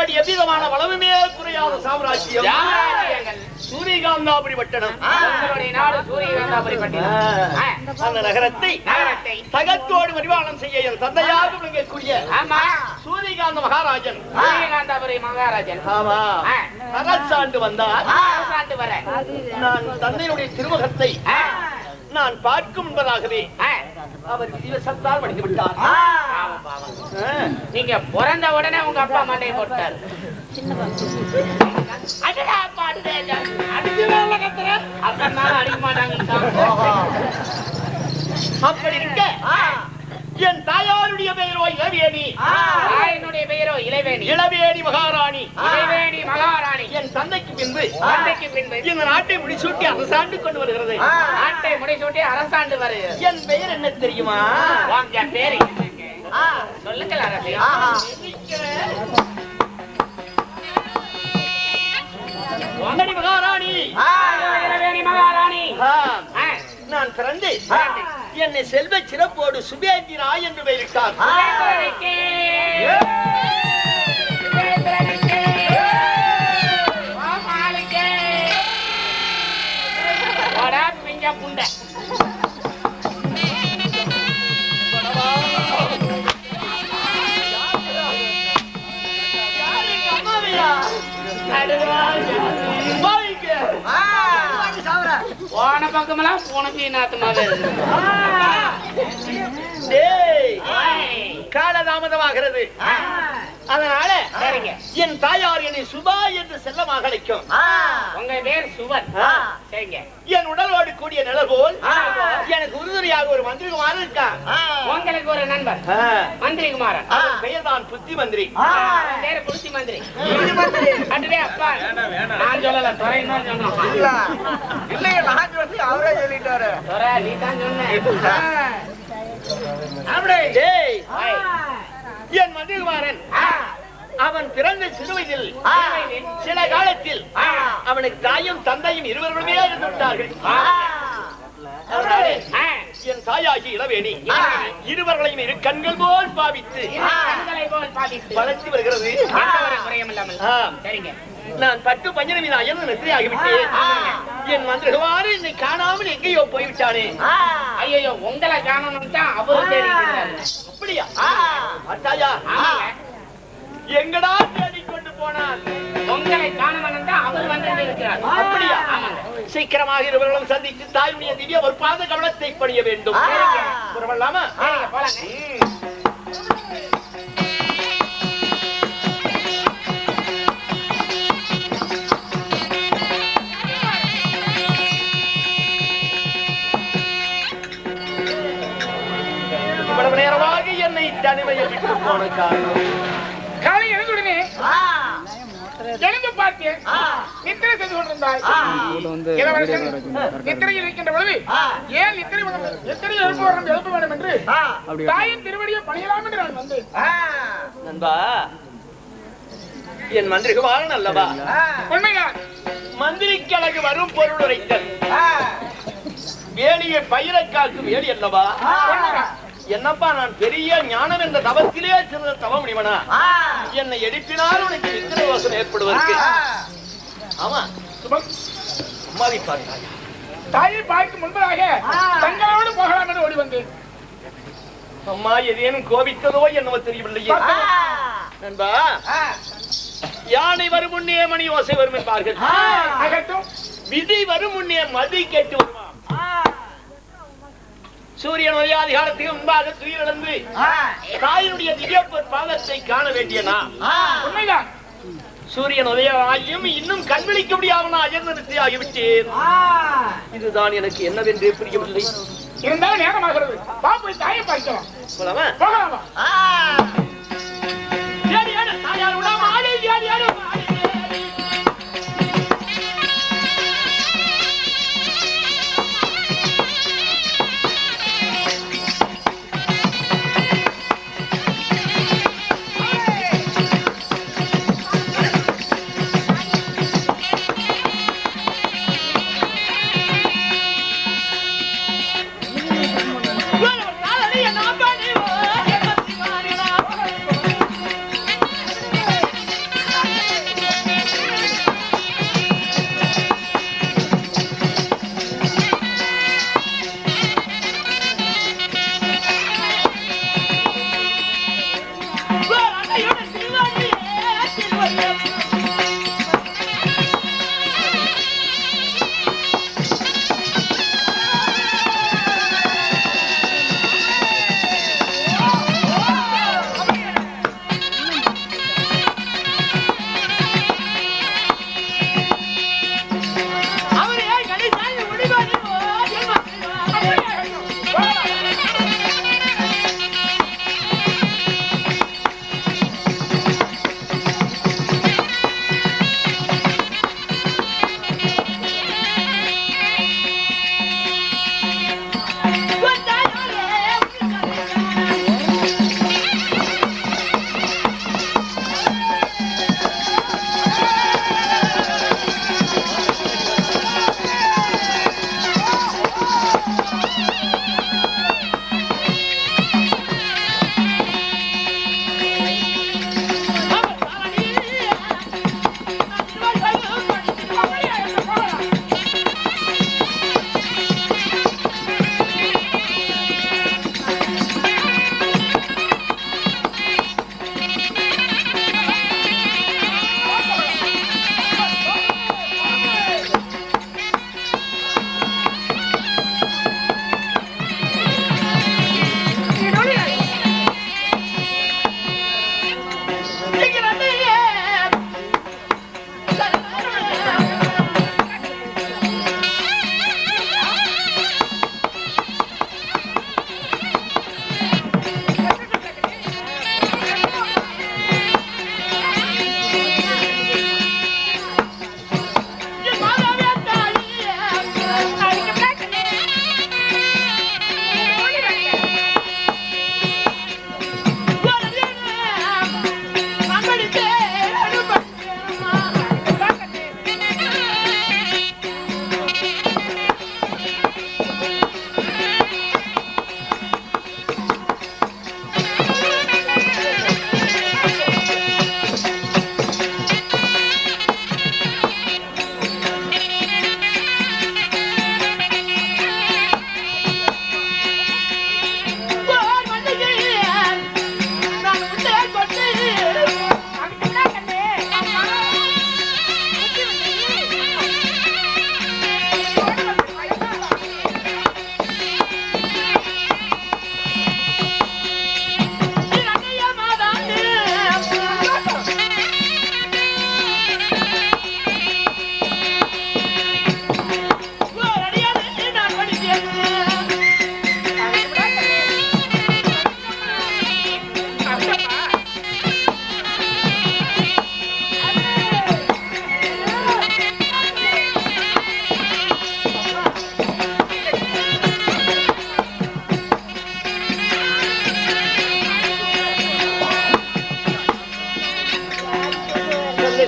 இப்படி எவ்விதமான வளவுமே குறையாத சாம்ராஜ்யம் சாம்ராஜ்யங்கள். சூரியகாந்தாபுரி பட்டணம். உங்களுடைய நாடு சூரியகாந்தாபுரி பட்டினம். அந்த நகரத்தை நகரத்தை தகத்தோடு பரிபாலனம் செய்ய என் தந்தையாக விளங்கக்கூடிய ஆமா சூரியகாந்த மகாராஜன் சூரியகாந்தாபுரி மகாராஜன் ஆமா ஆ. அரசாண்டு வந்தார். அரசாண்டு வர நான் தந்தையினுடைய திருமுகத்தை நான் பார்க்கும் என்பதாகவே அவர் விதிவசத்தால் மடிந்து விட்டார். பாவம், பாவம். நீங்க பிறந்த உடனே உங்க அப்பா மண்டையை போட்டாரு. அடடா, அப்பா அடிச்சே, அடிச்சுவேன்ல கத்துறேன். அப்பனால அடிக்க மாட்டாங்க. அப்படி இருக்க என் தாயாருடைய பெயரோ இளவேணி. தாயினுடைய பெயரோ இளவேணி. இளவேணி மகாராணி. இளவேணி மகாராணி. என் தந்தைக்கு பின்பு தந்தைக்கு பின்பு இந்த நாட்டை முடிசூட்டி அரசாண்டு கொண்டு வருகிறது. நாட்டை முடிசூட்டி அரசாண்டு வருகிறது. என் பெயர் என்ன தெரியுமா? உங்க பேரு சொல்லுங்கள் அரசே. இளவேணி மகாராணி. இளவேணி மகாராணி. நான் பிறந்து என்னை செல்வ சிறப்போடு சுபேந்திரா என்று பெயரிட்டார். சுபேந்திரனுக்கு. சுபேந்திரனுக்கு. மாமாளுக்கு. போடா, பிஞ்ச புண்டை. போன பக்கமெல்லாம் போனக்கு நாத்தமாவே இருக்கு. காலதாமதமாகிறது. அதனால சரிங்க. என் தாயார் என்னை சுபா என்று செல்லமாக அழைக்கும். உங்க பேர் சுவன். சரிங்க. என் உடலோடு கூடிய நிழல் போல் எனக்கு உறுதுணையாக ஒரு மந்திரிகுமாரன் இருக்கான். உங்களுக்கு ஒரு நண்பர் மந்திரி குமாரன். பெயர் தான் புத்தி மந்திரி. பேரு புத்தி மந்திரி. அட்டுடே அப்பா, நான் சொல்லல, துறைன்னு சொன்னோம். அவரே சொல்லிட்டாரு. துறை, நீ தான் சொன்ன. டேய், என் மந்திரிகுமாரன் அவன் பிறந்த சிறுவயதில் சில காலத்தில் அவனுக்கு தாயும் தந்தையும் இருவர்களுமே இருந்து விட்டார்கள். என் தாயாகி இளவேணி இருவர்களையும் இரு கண்கள் போல் பாவித்து வளர்த்தி வருகிறது. சரிங்க. நான் பட்டு பஞ்சனமி நாயன் நித்திரையாகிவிட்டேன். என் மந்திரகுமாரி என்னை காணாமல் எங்கேயோ போய்விட்டானே. ஐயோ, உங்களை காணணும் தான் அவரு தெரிவிக்கிறாரு. அப்படியா? அத்தாயா, எங்கடா தேடிக்கொண்டு போனான்? உங்களை காணணும் தான் அவர் வந்து இருக்கிறார். அப்படியா? ஆமாங்க. சீக்கிரமாக இருவர்களும் சந்தித்து தாயுடைய திவ்ய ஒரு பாத கவனத்தை பணிய வேண்டும். புறப்படலாமா? போலாங்க. இவ்வளவு நேரமாக என்னை தனிமையை விட்டு போன காரணம் காலை எழுந்துடனே எழுந்து பார்த்தேன். நித்திரை செய்து கொண்டிருந்தாய். இளவரசன் நித்திரையில் இருக்கின்ற பொழுது ஏன் நித்திரை எழுப்ப வேண்டும் என்று தாயின் திருவடியை பணியலாம் என்று நான் வந்தேன். நண்பா, என் மந்திரிகுமாரன் அல்லவா? உண்மைதான். மந்திரிக்கு அழகு வரும் பொருள் உரைத்தல். வேலியை பயிரை காக்கும் வேலி அல்லவா? என்னப்பா, நான் பெரிய ஞானம் என்ற தவத்திலே சிறந்த தவ முடிவனா? என்னை எழுப்பினால் உனக்கு நித்திரை யோசனை ஏற்படுவதற்கு. ஆமா, அம்மாவை பார்த்தாயா? தாயை பார்க்கும் முன்பதாக தங்களோடு போகலாம் என்று ஓடி வந்தேன். அம்மா ஏதேனும் கோபித்ததோ என்னவோ தெரியவில்லையே. நண்பா, யானை வரும் முன்னே மணி ஓசை வரும் என்பார்கள். விதி வரும் முன்னே மதி கேட்டு வருவான். சூரியன் உதயாதி காலத்துக்கு முன்பாக துயிலிழந்து தாயினுடைய திவ்ய பாதத்தை காண வேண்டிய நான் உண்மைதான். சூரியன் உதயமாகியும் இன்னும் கண்விழிக்க முடியாமல் அயர்ந்து நித்தியாகிவிட்டேன். இதுதான் எனக்கு என்னவென்றே புரியவில்லை. இருந்தாலும் நேரமாகிறது. பாப்பை தாயை பார்க்கலாம். போலாமா? போகலாமா? தாயார் விடாம ஆடி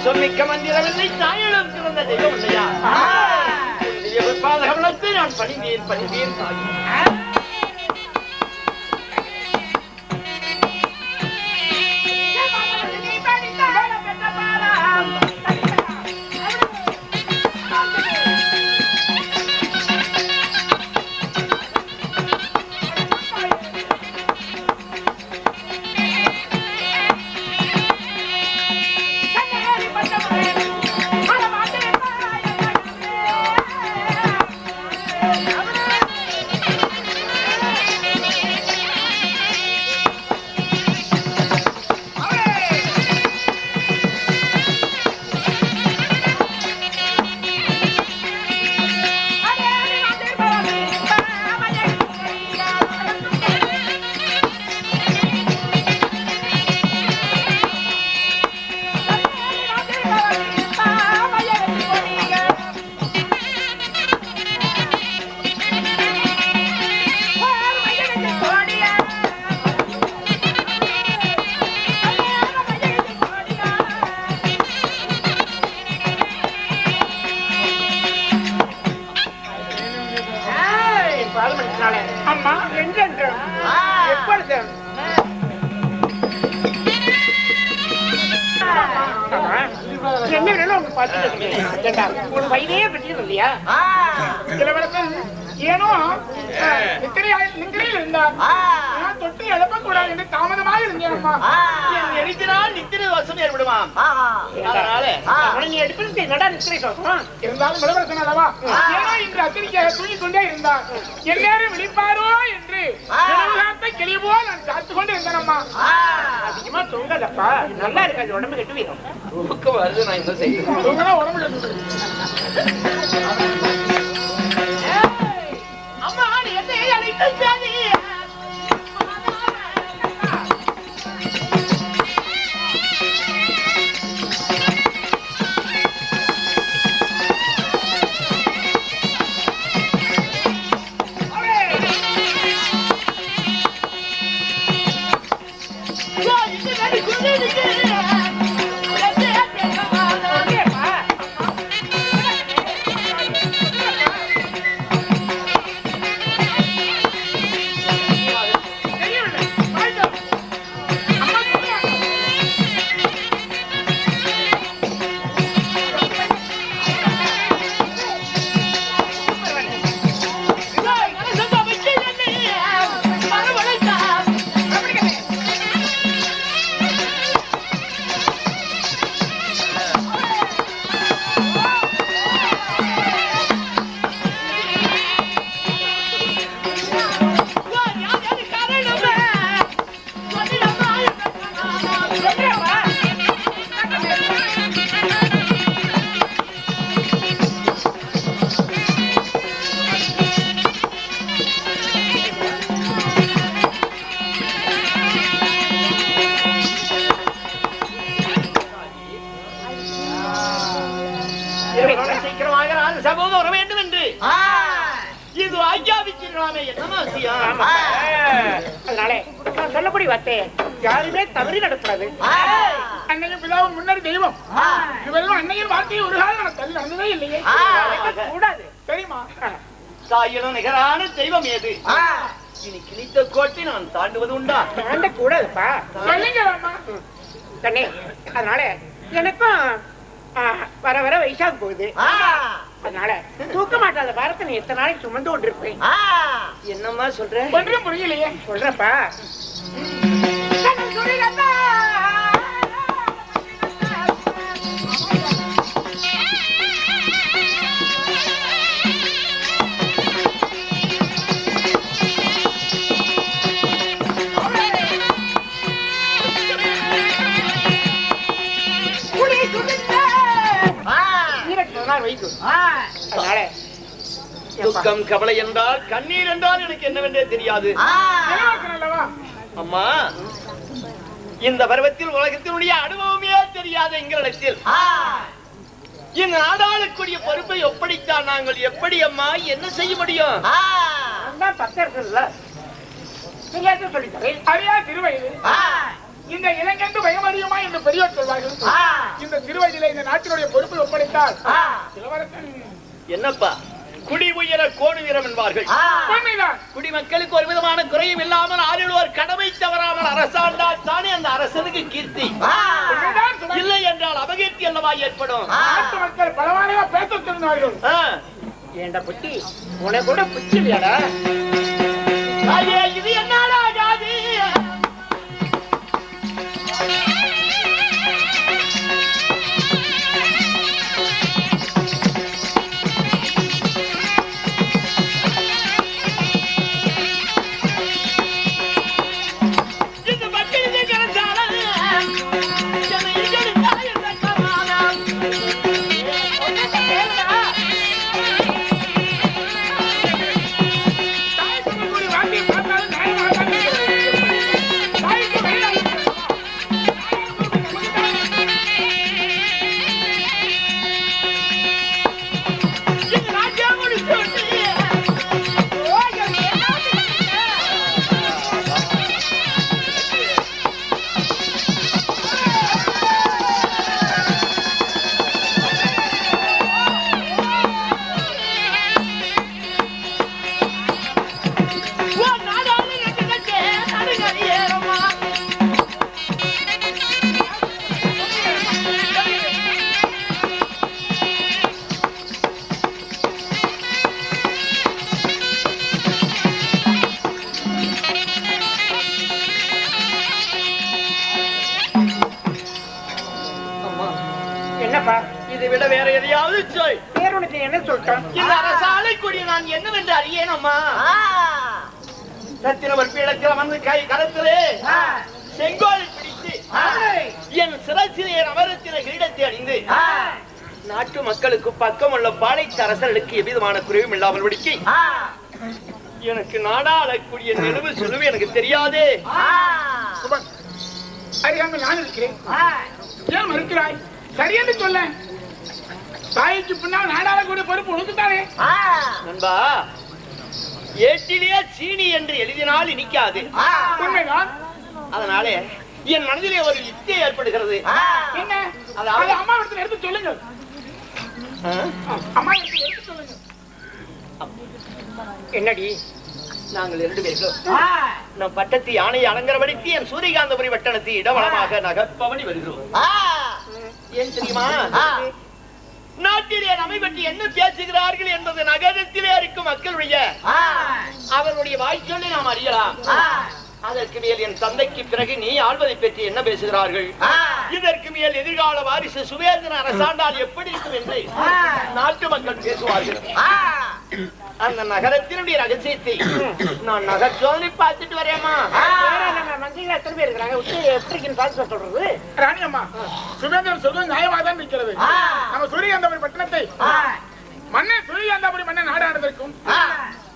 சொல்லிக்க மந்திரமில்லை தாயிடம் சிறந்த தெய்வம் இல்லையா? பாதகமலத்தை நான் பணிந்தேன் தாயி. அம்மா எங்க எப்பொழுது என்ன வேணும் உங்க பார்த்துட்டு ஒரு வயதே பற்றி இல்லையா இளவரசன் ஏனோ நித்திரையில் இருந்தார் நான் தொட்டு எழுப்பக்கூடாது என்று தாமதமாக இருந்தேன் எரித்தினால் நித்திரை வசம் ஏற்படுமாம். அதனால நீ எடுப்பது என்னடா நித்திரை தோசம் இருந்தாலும் இளவரசன் அல்லவா ஏனோ இன்று அத்திரிக்காக தூங்கிக் கொண்டே இருந்தார் எல்லாரும் விழிப்பாரோ என்று கிளி போல் நான் காத்துக் கொண்டு இருந்தேனம்மா. அதிகமா தூங்காதப்பா நல்லா இருக்காது உடம்பு கெட்டு வீரம் தூக்கம் வருது. நான் என்ன செய்யணும்? தூங்கலாம் உடம்பு கெட்டு அம்மா நீ என்ன அழைத்தாதி சகோதரர் வர வேண்டும் என்று இது ஆஜாபிச்சிருக்காமே என்னமா செய்யும்? அதனால நான் சொல்லக்கூடிய வார்த்தை யாருமே தவறி நடக்கூடாது. அன்னையும் பிதாவும் முன்னர் தெய்வம் இவரும் அன்னையின் வார்த்தையை ஒரு காலம் நான் தள்ளி நடந்ததே இல்லையே கூடாது தெரியுமா? தாயிடம் நிகரான தெய்வம் ஏது? இனி கிழித்த கோட்டை நான் தாண்டுவது உண்டா? தாண்ட கூடாதுப்பா சொல்லுங்க தண்ணே. அதனால எனக்கும் வர வர வயசாக போகுது. அதனால தூக்க மாட்டாத பாரத்தை நீ எத்தனை நாளைக்கு சுமந்து கொண்டிருப்பேன். என்னம்மா சொல்ற? ஒன்றும் புரியலையே. சொல்றப்பா துக்கம் கவலை என்றால் கண்ணீர் என்றால் எனக்கு என்னவென்றே தெரியாது. அம்மா இந்த பருவத்தில் உலகத்தினுடைய அனுபவமே தெரியாத எங்களிடத்தில் இந்த நாடாளக்கூடிய பொறுப்பை எப்படித்தான் நாங்கள் எப்படி அம்மா என்ன செய்ய முடியும்? பக்தர்கள் சொல்லித்தரேன். அறியா திருவயது இந்த இளைஞந்து பயமறியுமா என்று பெரியோர் சொல்வார்கள். இந்த சிறுவயதிலே இந்த நாட்டினுடைய பொறுப்பை ஒப்படைத்தால் இளவரசன் என்னப்பா குடி உயர கோடு வீரம் என்பார்கள். உண்மைதான். குடிமக்களுக்கு ஒரு விதமான குறையும் இல்லாமல் ஆளுநர் கடமை தவறாமல் அரசாண்டால் தானே அந்த அரசனுக்கு கீர்த்தி. இல்லை என்றால் அபகீர்த்தி அல்லவா ஏற்படும். நாட்டு மக்கள் பலவாறாக பேசத் தெரிந்தார்கள். ஏண்டா புட்டி உன கூட புத்தி இல்லையாடா? இது என்னடா ஜாதி? இதை விட வேற எதையாவது சொல். பேருனுக்கு என்ன சொல்லிட்டான்? இந்த அரசாலை கொடி நான் என்னவென்று அறியேனம்மா. சத்திரவர் பீடத்தில் வந்து கை கரத்திலே செங்கோலை பிடித்து என் சிரசிலே நவரத்தின கிரீடத்தை அணிந்து நாட்டு மக்களுக்கு பக்கம் உள்ள பாளையத்து அரசர்களுக்கு எவ்விதமான குறைவும் இல்லாமல் பிடிக்க எனக்கு நாடாளக்கூடிய நினைவு சொல்லுவே எனக்கு தெரியாதே. அறியாமல் நான் இருக்கிறேன். ஏன் மறுக்கிறாய்? சரியென்று சொல்ல. தாய்க்கு பின்னால் நாடாளக்கூடிய பொறுப்பு உனக்குத்தானே. நண்பா, ஏட்டிலே சீனி என்று எழுதினால் இனிக்காது. உண்மைதான். அதனாலே என் மனதிலே ஒரு யுக்தி ஏற்படுகிறது. என்ன? அதாவது அம்மா இடத்துல எடுத்து சொல்லுங்க. அம்மா இடத்துல எடுத்து சொல்லுங்க. என்னடி? நாங்கள் 2 பேரும் நம் பட்டத்து யானையை அலங்கரப்படுத்தி என் சூரியகாந்தபுரி வட்டணத்தை இடவளமாக நகர்ப்பவனி வருகிறோம். ஏன் தெரியுமா? நாட்டிலே நம்மை பற்றி என்ன பேசுகிறார்கள் என்பது நகரத்திலே இருக்கும் மக்களுடைய அவர்களுடைய வாய்ச்சொல்லை நாம் அறியலாம். அதற்கு மேல் என் தந்தைக்கு பிறகு நீ ஆள்வதை பற்றி என்ன பேசுகிறார்கள், இதற்கு மேல் எதிர்கால வாரிசு சுவேந்திரன் அரசாண்டால் எப்படி இருக்கும் என்று நாட்டு மக்கள் பேசுவார்கள். அந்த நகரத்தினுடைய ரகசியத்தை நான் நகர் சோதனை பார்த்துட்டு வரேம்மா. மந்திரிகள் எத்தனை பேர் இருக்கிறாங்க? எப்படி பார்த்து சொல்றது? ராணி அம்மா, சுவேந்திரன் சொல்வது நியாயமாதான் இருக்கிறது. நம்ம சூரியகாந்தபுரி பட்டணத்தை மன்னன் சூரியகாந்தாபுரி மன்னன் நாடாடுவதற்கும்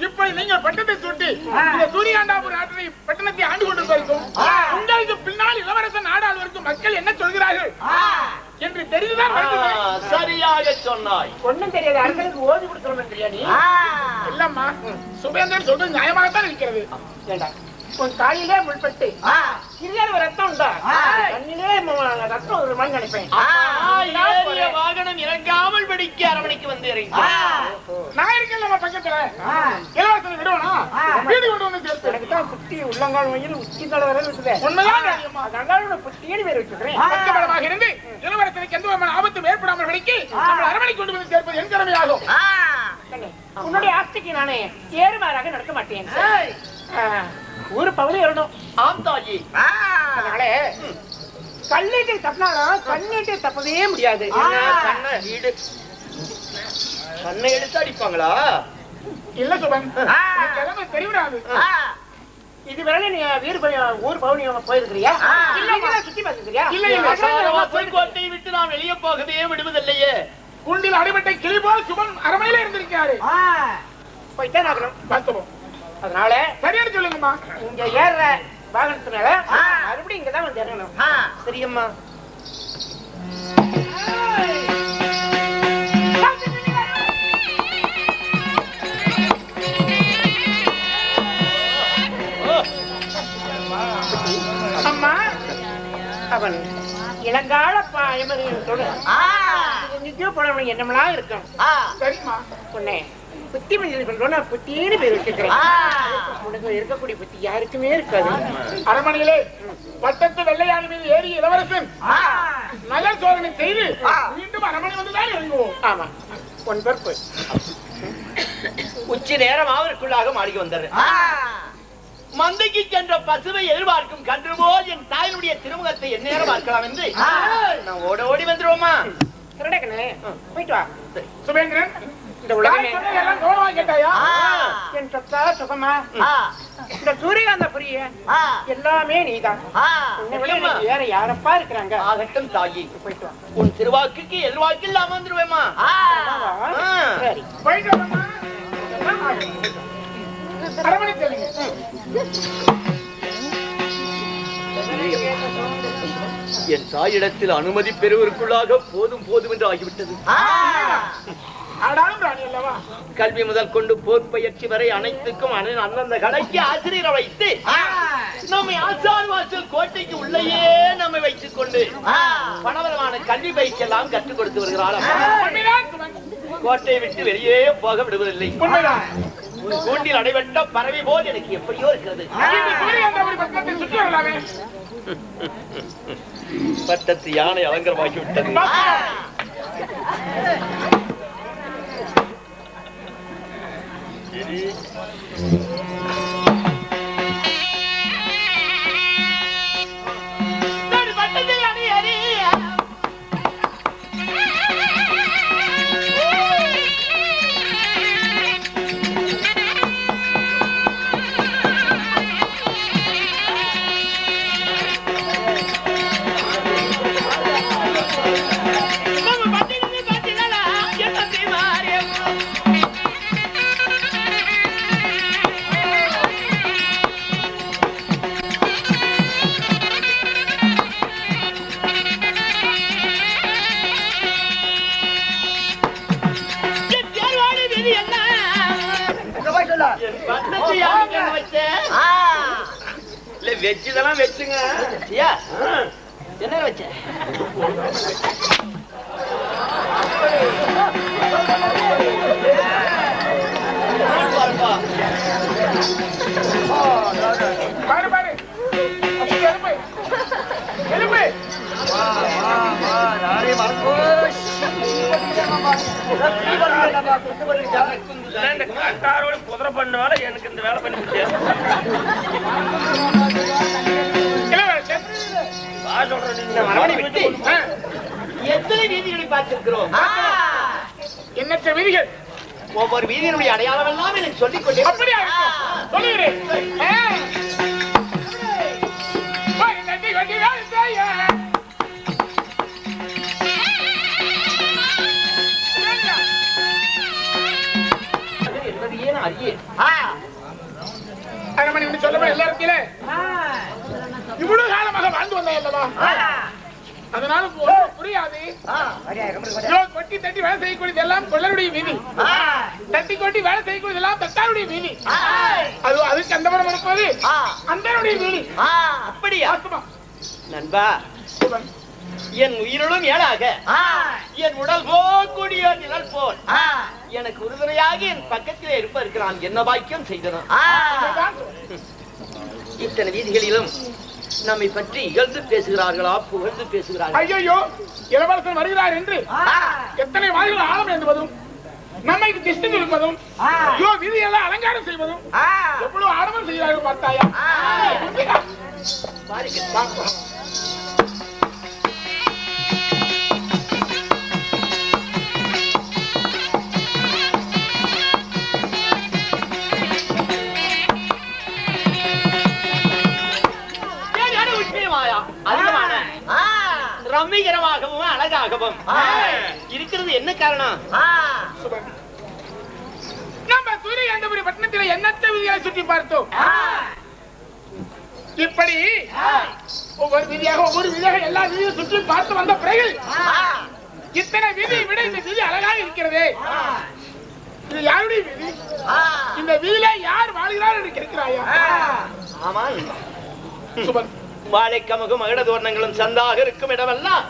இப்படி நீங்கள் பட்டத்தை சுட்டி இந்த சூரியகாந்தாபுரி நாட்டை பட்டணத்தை ஆண்டு கொண்டிருப்பதற்கும் உங்களுக்கு பின்னால் இளவரசன் நாடாளுவதற்கும் மக்கள் என்ன சொல்கிறார்கள் என்று தெரிந்துதான் சரியாக சொன்னாய். ஒண்ணும் தெரியாது. அரசனுக்கு ஓதி கொடுக்கணும் தெரியாது. இல்லம்மா, சுவேந்திரன் சொல்றது நியாயமாகத்தான் இருக்கிறது. உன் தாயிலே முள்பட்டு சிறிய ரத்தம் உண்டா? தண்ணிலே ரத்தம் ஒரு மண் நினைப்பேன். வாகனம் இறங்காமல் வெடிக்க அரவணைக்கு வந்து நான் இருக்கேன் பக்கத்துல இலவசனை விடுவனா வீடு கொண்டு வந்து சேர்த்து எனக்கு தான் புத்தி உள்ளங்கால் வயல் உச்சி தலைவரை விட்டுது. உண்மைதான் புத்தியடி பேர் வச்சுக்கிறேன். பக்கபலமாக இருந்து இளவரசனுக்கு எந்த விதமான ஆபத்தும் ஏற்படாமல் வெடிக்க நம்ம அரவணை கொண்டு வந்து சேர்ப்பது என் கடமையாகும். உன்னுடைய ஆஸ்திக்கு நானே ஏறுமாறாக நடக்க மாட்டேன். ஒரு பகுதி வரணும். ஆம் தாயி. அதனால கண்ணீட்டை தப்பினாலும் கண்ணீட்டை தப்பவே முடியாது. கண்ணை எடுத்து அடிப்பாங்களா? இல்ல சுபன், தெரிவிடாது. இதுவரை நீ ஊர் பவுனி போயிருக்கிறியா? இல்ல சுத்தி பார்த்துக்கிறியா? கோட்டை விட்டு நான் வெளியே போகவே விடுவதில்லையே. குண்டில் அடிபட்ட கிளி போல் சுபன் அரமையில இருந்திருக்காரு. போய்தான் ஆகணும். பார்த்துவோம். அதனால சரியான சொல்லுங்கம்மா. இங்க ஏற வாகனத்தினால மறுபடியும் இங்கதான் வந்து இறங்கணும். சரியம்மா. அம்மா அவன் இளங்கால எமதியோட நித்தியோ போனவன் என்னமெல்லாம் இருக்கும். சரிம்மா. உன்னை புத்தி மனிதன் புத்தின்னு பேர் வச்சிருக்கிறேன். உனக்கு இருக்கக்கூடிய புத்தி யாருக்குமே இருக்காது. அரண்மனையிலே பட்டத்து வெள்ளையான மீது ஏறி இளவரசன் நல்ல சோதனை செய்து மீண்டும் அரண்மனை வந்துதான் இறங்குவோம். ஆமா, உன் பொறுப்பு. உச்சி நேரம் அவருக்குள்ளாக மாளிகை வந்தாரு. மந்தைக்கு சென்ற பசுவை எதிர்பார்க்கும் கன்று போல் என் தாயினுடைய திருமுகத்தை என் நேரம் பார்க்கலாம் என்று நான் ஓடி வந்துருவோமா? போயிட்டு வா. சுபேந்திரன், இந்த உலகமே எல்லாம் கௌரவமா கேட்டாயா? என் சொத்தா சுகமா இந்த சூரியகாந்த புரிய எல்லாமே நீதான். வேற யாரப்பா இருக்கிறாங்க? ஆகட்டும் தாயி, போயிட்டு வா. உன் திருவாக்குக்கு எதிர்வாக்கு இல்லாம வந்துருவேமா? சரி, போயிட்டு வரமா? அரண்மனை செல்லுங்க. என் தாயிடத்தில் அனுமதி பெறுவதற்குள்ளாக போதும் போதும் என்று ஆகிவிட்டது. ஆடாலும் ராணி அல்லவா? கல்வி முதல் கொண்டு போர் பயிற்சி வரை அனைத்துக்கும் அந்தந்த கடைக்கு ஆசிரியரை வைத்து நம்மை ஆசார் வாசல் கோட்டைக்கு உள்ளேயே நம்மை வைத்துக் கொண்டு பணவரமான கல்வி பயிற்சியெல்லாம் கற்றுக் கொடுத்து வருகிறாள். கோட்டையை விட்டு வெளியே போக விடுவதில்லை. கூண்டில் அடைபட்ட பறவை போல் எனக்கு எப்படியோ இருக்கிறது. பட்டத்து யானை அலங்கரமாகி விட்டது. வெச்சுதெல்லாம் வச்சுங்க. என்ன வச்ச? பாரு பாரு, எலும்பு எலும்பு. குதிரை பண்ணால எனக்கு இந்த வேலை பண்ணி எத்தனை வீதிகளை பார்த்திருக்கிறோம்? எண்ணற்ற வீதிகள். ஒவ்வொரு வீதியினுடைய அடையாளம் எல்லாம் எனக்கு சொல்லிக் கொண்டே. அப்படியா? சொல்லுகிறேன். என்பதையே நான் அறியேன். அரண்மனை சொல்லப்ப எல்லாருக்கிலே இவ்வளவு காலமாக வாழ்ந்து வந்தேன் அல்லவா? அதனால புரியாது. கொட்டி தட்டி வேலை செய்யக்கூடியது எல்லாம் கொள்ளருடைய வீதி, தட்டி கொட்டி வேலை செய்யக்கூடியது எல்லாம் தட்டாருடைய வீதி. அதுக்கு அந்த மரம் இருப்பது அந்தனுடைய வீதி. அப்படியா? நண்பா, என் உயிரிலும் ஏழாக என் உடல் போக்கூடிய நிழல் போல் எனக்கு உறுதுணையாக என் பக்கத்திலே இருப்பதற்கு நான் என்ன பாக்கியம் செய்தனும். இத்தனை வீதிகளிலும் நம்மை பற்றி இகழ்ந்து பேசுகிறார்களா, புகழ்ந்து பேசுகிறார்கள்? ஐயோ, இளவரசன் வருகிறார் என்று எத்தனை வாய்கள் ஆழம் என்பதும் நம்மை திஷ்டி இருப்பதும் வீதியெல்லாம் அலங்காரம் செய்வதும் எவ்வளவு ஆடம்பரம் செய்கிறார்கள் பார்த்தாயா? ரம்மிகரமாகவும் அழகாகவும் இருக்கிறது என்ன காரணம்? நம்ம சூரியகாந்தபுரி பட்டணத்தில் எண்ணற்ற வீதிகளை சுற்றி பார்த்தோம். இப்படி ஒவ்வொரு வீதியாக எல்லா வீதியும் சுற்றி பார்த்து வந்த பிறகு இத்தனை வீதியை விட இந்த வீதி அழகாக இருக்கிறதே. இது யாருடைய வீதி? இந்த வீதியில யார் வாழ்கிறார் என்று கேட்கிறாயா? ஆமா சுபன், வாழைக்கமுகும் மகிழ தோரணங்களும் சந்தாக இருக்கும் இடமெல்லாம்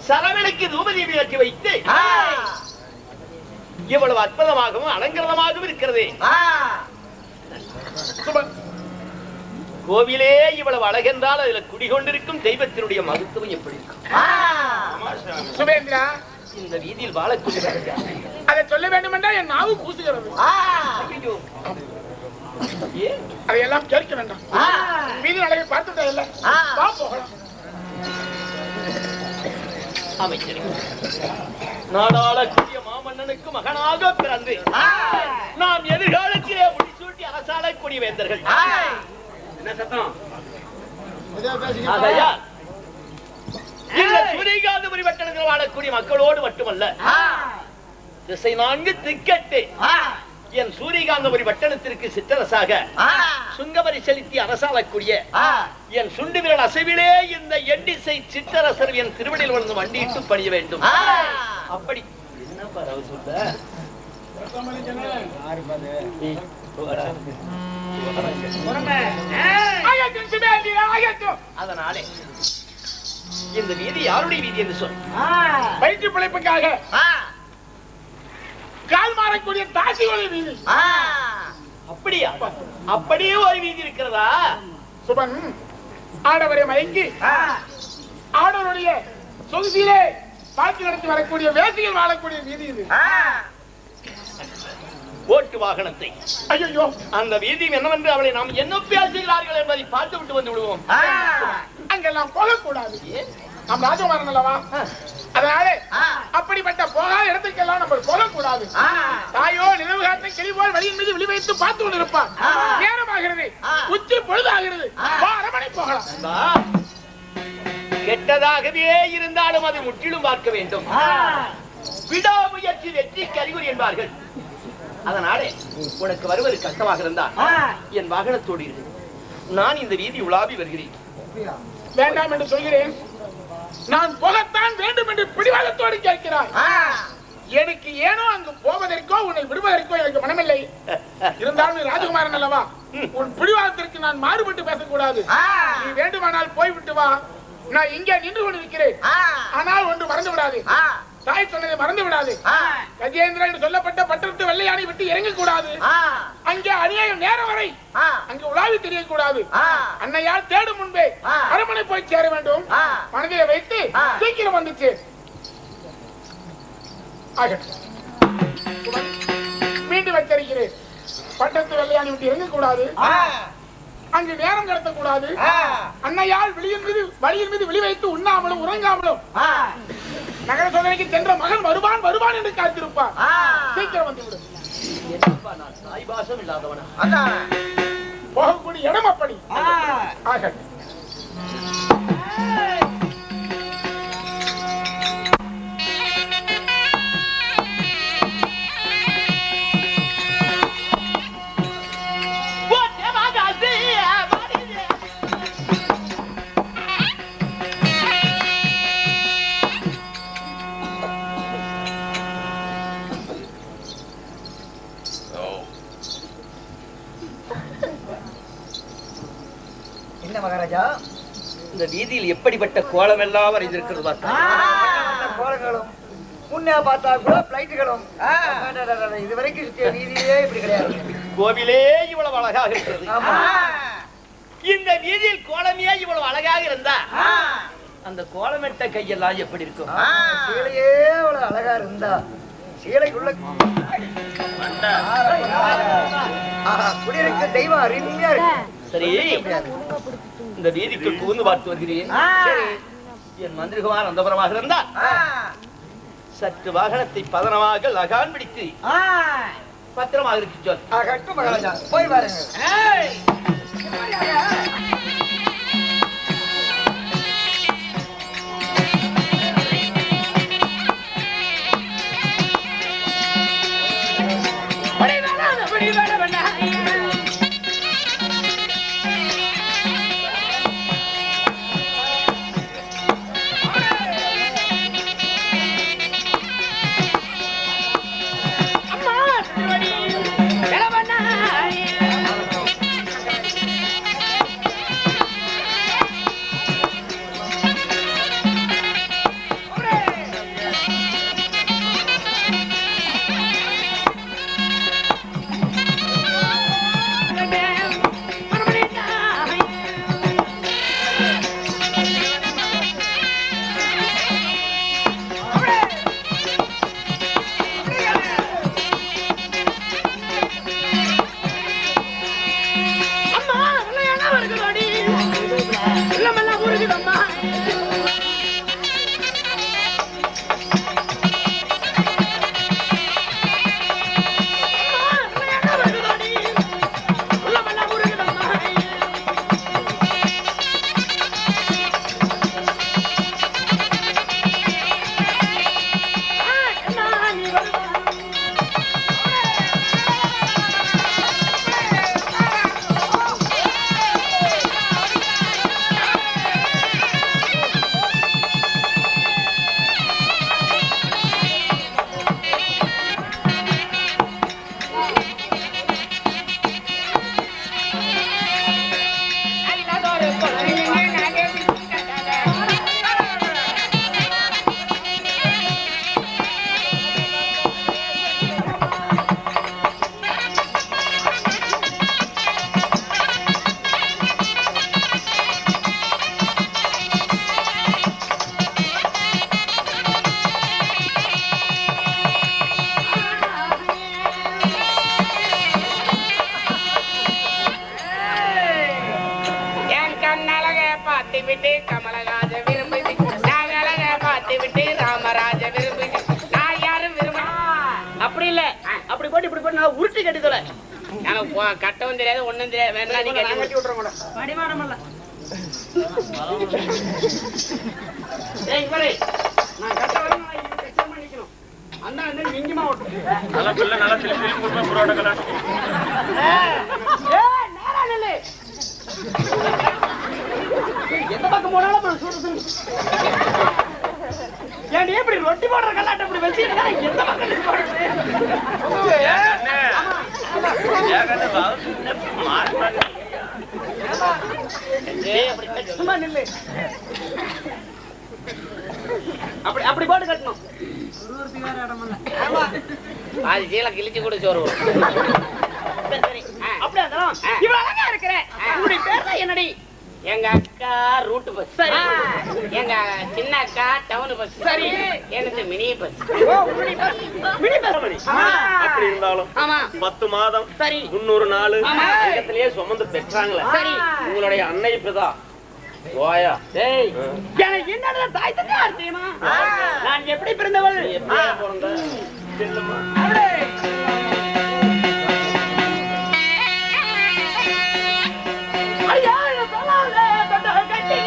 சரவணைக்கு தூபதீபி ஏற்றி வைத்து இவ்வளவு அற்புதமாகவும் அலங்கரமாகவும் இருக்கிறது. கோவிலே இவ்வளவு அழகென்றால் அதுல குடிகொண்டிருக்கும் தெய்வத்தினுடைய மகத்துவம் எப்படி இருக்கும்? சுபேந்திரா, இந்த வீதியில் வாழக்கூடிய அதை சொல்ல வேண்டும் என்றால் என் நாவு கூசுகிறது. அதையெல்லாம் கேட்க வேண்டாம். வீதி அழகை பார்த்துட்டே இல்ல, வா போகலாம். அமைச்சர், நாடாளக்கூடிய மாமன்னனுக்கு மகனாக பிறந்து நாம் எதிர்காலத்திலே முடிசூட்டி அரசாளக்கூடிய வேந்தர்கள். என்ன சத்தம்? ஆகையால் இந்த சூரியகாந்தபுரி வட்டணத்தில் வாழக்கூடிய மக்களோடு மட்டுமல்ல, திசை 4 திக்கெட்டு என் சூரியகாந்தபுரி வட்டணத்திற்கு சிற்றரசாக சுங்கவரி செலுத்தி அரசாளக்கூடிய என் சுண்டு விரல் அசைவிலே இந்த எண்டிசை சிற்றரசர் என் திருவடியில் வந்து வண்டியிட்டு பணிய வேண்டும். அப்படி என்ன பரவ சொல்ல அதனாலே இந்த வீதி யாருடைய வீதி என்று சொல். வயிற்று பிழைப்புக்காக கால் மாறக்கூடிய தாசிகளுடைய வீதி. அப்படியா? அப்படியே ஒரு வீதி இருக்கிறதா? சுபன், ஆடவரை மயங்கி ஆடவருடைய சொகுசியிலே பாட்டு நடத்தி வரக்கூடிய வேசிகள் வாழக்கூடிய வீதி இது. ஓட்டு வாகனத்தை ஐயோ, அந்த வீதி என்னவென்று அவளை நாம் என்ன பேசுகிறார்கள் என்பதை பார்த்து விட்டு வந்து விடுவோம். அங்கெல்லாம் போகக்கூடாது. நம் ராஜகுமாரன் அல்லவா, அதனால அப்படிப்பட்ட போகாத இடத்துக்கெல்லாம் நம்ம போகக்கூடாது. தாயோ நினைவு காட்ட கிளி போல் வழியின் மீது விழி வைத்து பார்த்து கொண்டிருப்பார். நேரமாகிறது, உச்சி பொழுதாகிறது, அரமனை போகலாம். கெட்டதாகவே இருந்தாலும் அதை முற்றிலும் பார்க்க வேண்டும். விடாமுயற்சி வெற்றிக்கு அறிகுறி என்பார்கள். அதனாலே உனக்கு வருவது கஷ்டமாக இருந்தால் என் வாகனத்தோடு இரு. நான் இந்த வீதி உலாவி வருகிறேன். வேண்டாம் என்று சொல்கிறேன். நான் போகத்தான் வேண்டும் என்று பிடிவாதத்தோடு கேட்கிறாய். எனக்கு ஏனோ அங்கு போவதற்கோ உன்னை விடுவதற்கோ எனக்கு மனமில்லை. இருந்தாலும் நீ ராஜகுமாரன் அல்லவா, உன் பிடிவாதத்திற்கு நான் மாறுபட்டு பேசக்கூடாது. நீ வேண்டுமானால் போய்விட்டு வா, நான் இங்கே நின்று கொண்டிருக்கிறேன். ஆனால் ஒன்று மறந்து விடாது, தாய் சொன்னதை மறந்து விடாது. கஜேந்திரன் என்று சொல்லப்பட்ட பட்டத்து வெள்ளையானை விட்டு இறங்க கூடாது. அங்கே அநியாயம் நேரம் வரை அங்கு உலாவி தெரியக்கூடாது. அன்னையால் தேடும் முன்பே அரமனை போய் சேர வேண்டும். மனதிலே வைத்து சீக்கிரம் வந்துச்சு. மீண்டும் வச்சிருக்கிறேன். பட்டத்து வெள்ளையானை விட்டு இறங்க கூடாது, அங்கு நேரம் கடத்தக்கூடாது. அன்னையால் வழியின் மீது விழி வைத்து உண்ணாமலும் உறங்காமலும் நகர சோதனைக்கு சென்ற மகன் வருவான் வருவான் என்று காத்திருப்பான். சீக்கிரம் வந்து விடு. தாய்பாசம் இல்லாதவனா? போகக்கூடிய இடம் அப்படி. மகாராஜா, இந்த வீதியில் எப்படிப்பட்ட கோலம் எல்லாம் வரைந்திருக்கிறது பார்த்தா? கோலங்களும் முன்னே பார்த்தா கூட பிளைட்டுகளும் இதுவரைக்கும் சுற்றிய வீதியே இப்படி கிடையாது. கோவிலே இவ்வளவு அழகாக இருக்கிறது. இந்த வீதியில் கோலமே இவ்வளவு அழகாக இருந்தா அந்த கோலமிட்ட கையெல்லாம் எப்படி இருக்கும்? சீலையே இவ்வளவு அழகா இருந்தா சீலைக்குள்ள குடியிருக்க தெய்வம் அருமையா இருக்கு. சரி, இந்த வீதிக்குள் புகுந்து பார்த்து வருகிறேன். என் மந்திரிகுமார் அந்தபுரமாக இருந்தா சற்று வாகனத்தை பதனமாக லகான் பிடித்து பத்திரமாக இருக்கு சொல். மகாராஜா, போய் பாருங்க. கண்ணழக பார்த்து விட்டு கமலராஜ விரும்புது, நான் அழக பார்த்து விட்டு ராமராஜ விரும்புது, நான் யாரும் விரும்ப. அப்படி இல்ல, அப்படி போட்டு இப்படி போட்டு நான் உருட்டி கட்டி தொலை. எனக்கு கட்டவும் தெரியாது, ஒண்ணும் தெரியாது. வேணா நீ கட்டி விட்டுறோம் கூட. படிமானம் இல்ல. நான் கட்ட வரேன், நிக்கணும். அந்த இங்கமா ஓட்டு. நல்ல பிள்ளை நல்ல சிலிப்பிலி குடும்ப புரோட கலர். நேரா நில்லு. எந்த பக்கம் போனாலும் அப்புறம் சுடு. ஏன் இப்படி ரொட்டி போடுற கல்லாட்ட இப்படி வச்சுக்கிட்டா எந்த பக்கம் போடுறது? சும்மா நில்லு. அப்படி போட்டு கட்டணும். பாதி சீலை கிழிச்சு கூட சோறு அப்படியே இவ்வளவு அழகா இருக்கிற உன்னுடைய பேர் தான் என்னடி? எங்க அக்கா ரூட் பஸ், சரி. எங்க சின்ன அக்கா டவுன் பஸ், சரி. எனக்கு மினி பஸ். Mini bus. அப்படி இருந்தாலும் ஆமா 10 மாதம் சரி 300 நாள் பக்கத்திலேயே சுமந்து பெற்றாங்களே, சரி. உங்களுடைய அன்னை பிதா ஓயா. டேய், எனக்கு என்னடா தாய் தந்தை தெரியுமா? நான் எப்படி பிறந்தவள்? எப்படி பிறந்த? செல்லுமா. ஐயா, சொல்லாத தொட்ட கட்டி.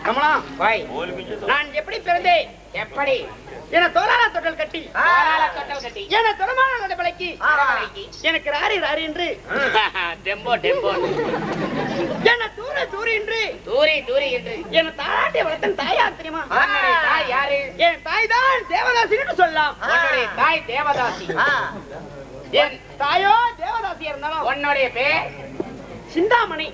கமலா, நான் எப்படி பிறந்தேன்? எப்படி என தோலால தொட்டல் கட்டி, தொட்டல் கட்டி, என தொடமான பழக்கி, எனக்கு ராரி ராரி என்று, டெம்போ டெம்போ, என தூர தூரி என்று, தூரி தூரி என்று, என தாராட்டி வளர்த்தன் தாயார் தெரியுமா? தாய் யாரு? என் தாய் தான் தேவதாசி என்று சொல்லலாம். உன்னுடைய தாய் தேவதாசி. என் தாயோ தேவதாசியா இருந்தாலும் உன்னுடைய பேர் சிந்தாமணி.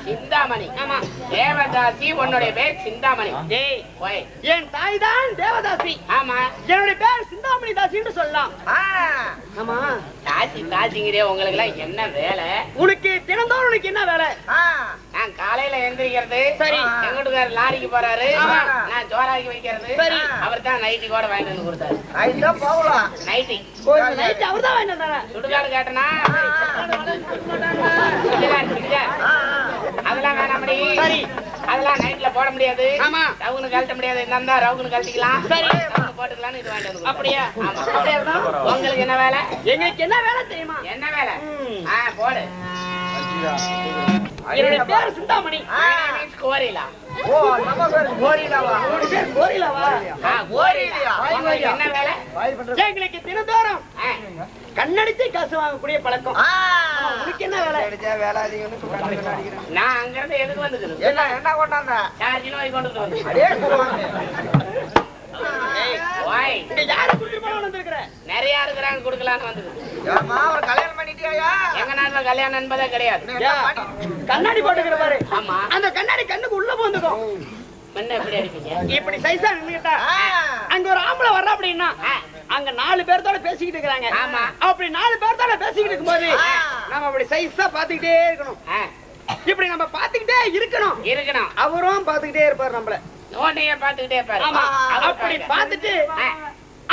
சிந்தாமணி. ஆமா, தேவதாசி. உன்னுடைய பேர் சிந்தாமணி. டேய், ஓய், என் தாய் தான் தேவதாசி. ஆமா, என்னுடைய பேர் சிந்தாமணி தாசி என்று சொல்லலாம். ஆமா, தாசி தாசிங்கிறே. உங்களுக்கு எல்லாம் என்ன வேலை? உனக்கு தினந்தோறும் உனக்கு என்ன வேலை? நான் காலையில எந்திரிக்கிறது, சரி. எங்க வீட்டுக்காரர் லாரிக்கு போறாரு, ஆமா. நான் சோறாக்கி வைக்கிறது, சரி. அவர் தான் நைட்டி கூட வாங்கிட்டு வந்து கொடுத்தாரு. போகலாம். நைட்டி நைட் அவர் தான் வாங்கிட்டு வந்தாரா? சுடுகாடு கேட்டனா அதெல்லாம் வேணாமடி. சரி. அதெல்லாம் நைட்ல போட முடியாது. ஆமா. ரவுனு கழட்ட முடியாது. இந்த ரவுனு கழட்டிக்கலாம். சரி. ரவுனு போட்டுக்கலாம்னு இது வாங்கிட்டு வந்து அப்படியா? ஆமா. அப்படியா இருந்தா? உங்களுக்கு என்ன வேலை? எங்களுக்கு என்ன வேலை தெரியுமா? என்ன வேலை? போடு. என்னுடைய பேர் சிந்தாமணி. கோரிலா. ஓ, நம்ம பேர் கோரிலாவா? உன்னுடைய பேர் கோரிலாவா? கோரிலா. உங்களுக்கு என்ன வேலை? வாய் பண்ற. எங்களுக்கு தினந்தோறும் கண்ணடிச்சு காசு வாங்கக்கூடிய பழக்கம். உனக்கு என்ன வேலை? அடிச்சா வேலை அதிகம்னு கண்ணு அடிக்கிறேன். நான் அங்க இருந்து எதுக்கு வந்துக்குது? என்ன கொண்டாந்த? சார்ஜ் நோய் கொண்டு வந்து. அடே போவாங்க. ஓய், இங்க யாரு குடிச்சு போன வந்திருக்கிற? நிறைய இருக்கிறாங்க, கொடுக்கலான்னு வந்துக்குது. ஏம்மா, ஒரு கல்யாணம் பண்ணிட்டியாயா? எங்க நாட்டுல கல்யாணம் என்பதே கிடையாது. கண்ணாடி போட்டுக்கிற பாரு. ஆமா. அந்த கண்ணாடி கண்ணுக்கு உள்ள போந்துக்கும். முன்ன எப்படி அடிப்பீங்க? இப்படி சைஸா நின்னுட்டா அங்க ஒரு ஆம்பளை வர்ற அப்படின்னா அங்க 4 பேர்த்தோட பேசிக்கிட்டு இருக்காங்க. ஆமா. அப்படி 4 பேர்த்தோட பேசிக்கிட்டு இருக்கும்போது நம்ம அப்படி சைஸா பாத்துக்கிட்டே இருக்கணும். இப்படி நம்ம பாத்துக்கிட்டே இருக்கணும். இருக்கணும். அவரும் பாத்துக்கிட்டே இருப்பாரு நம்மள. நோட்டைய பாத்துக்கிட்டே பாரு. ஆமா. அப்படி பாத்துட்டு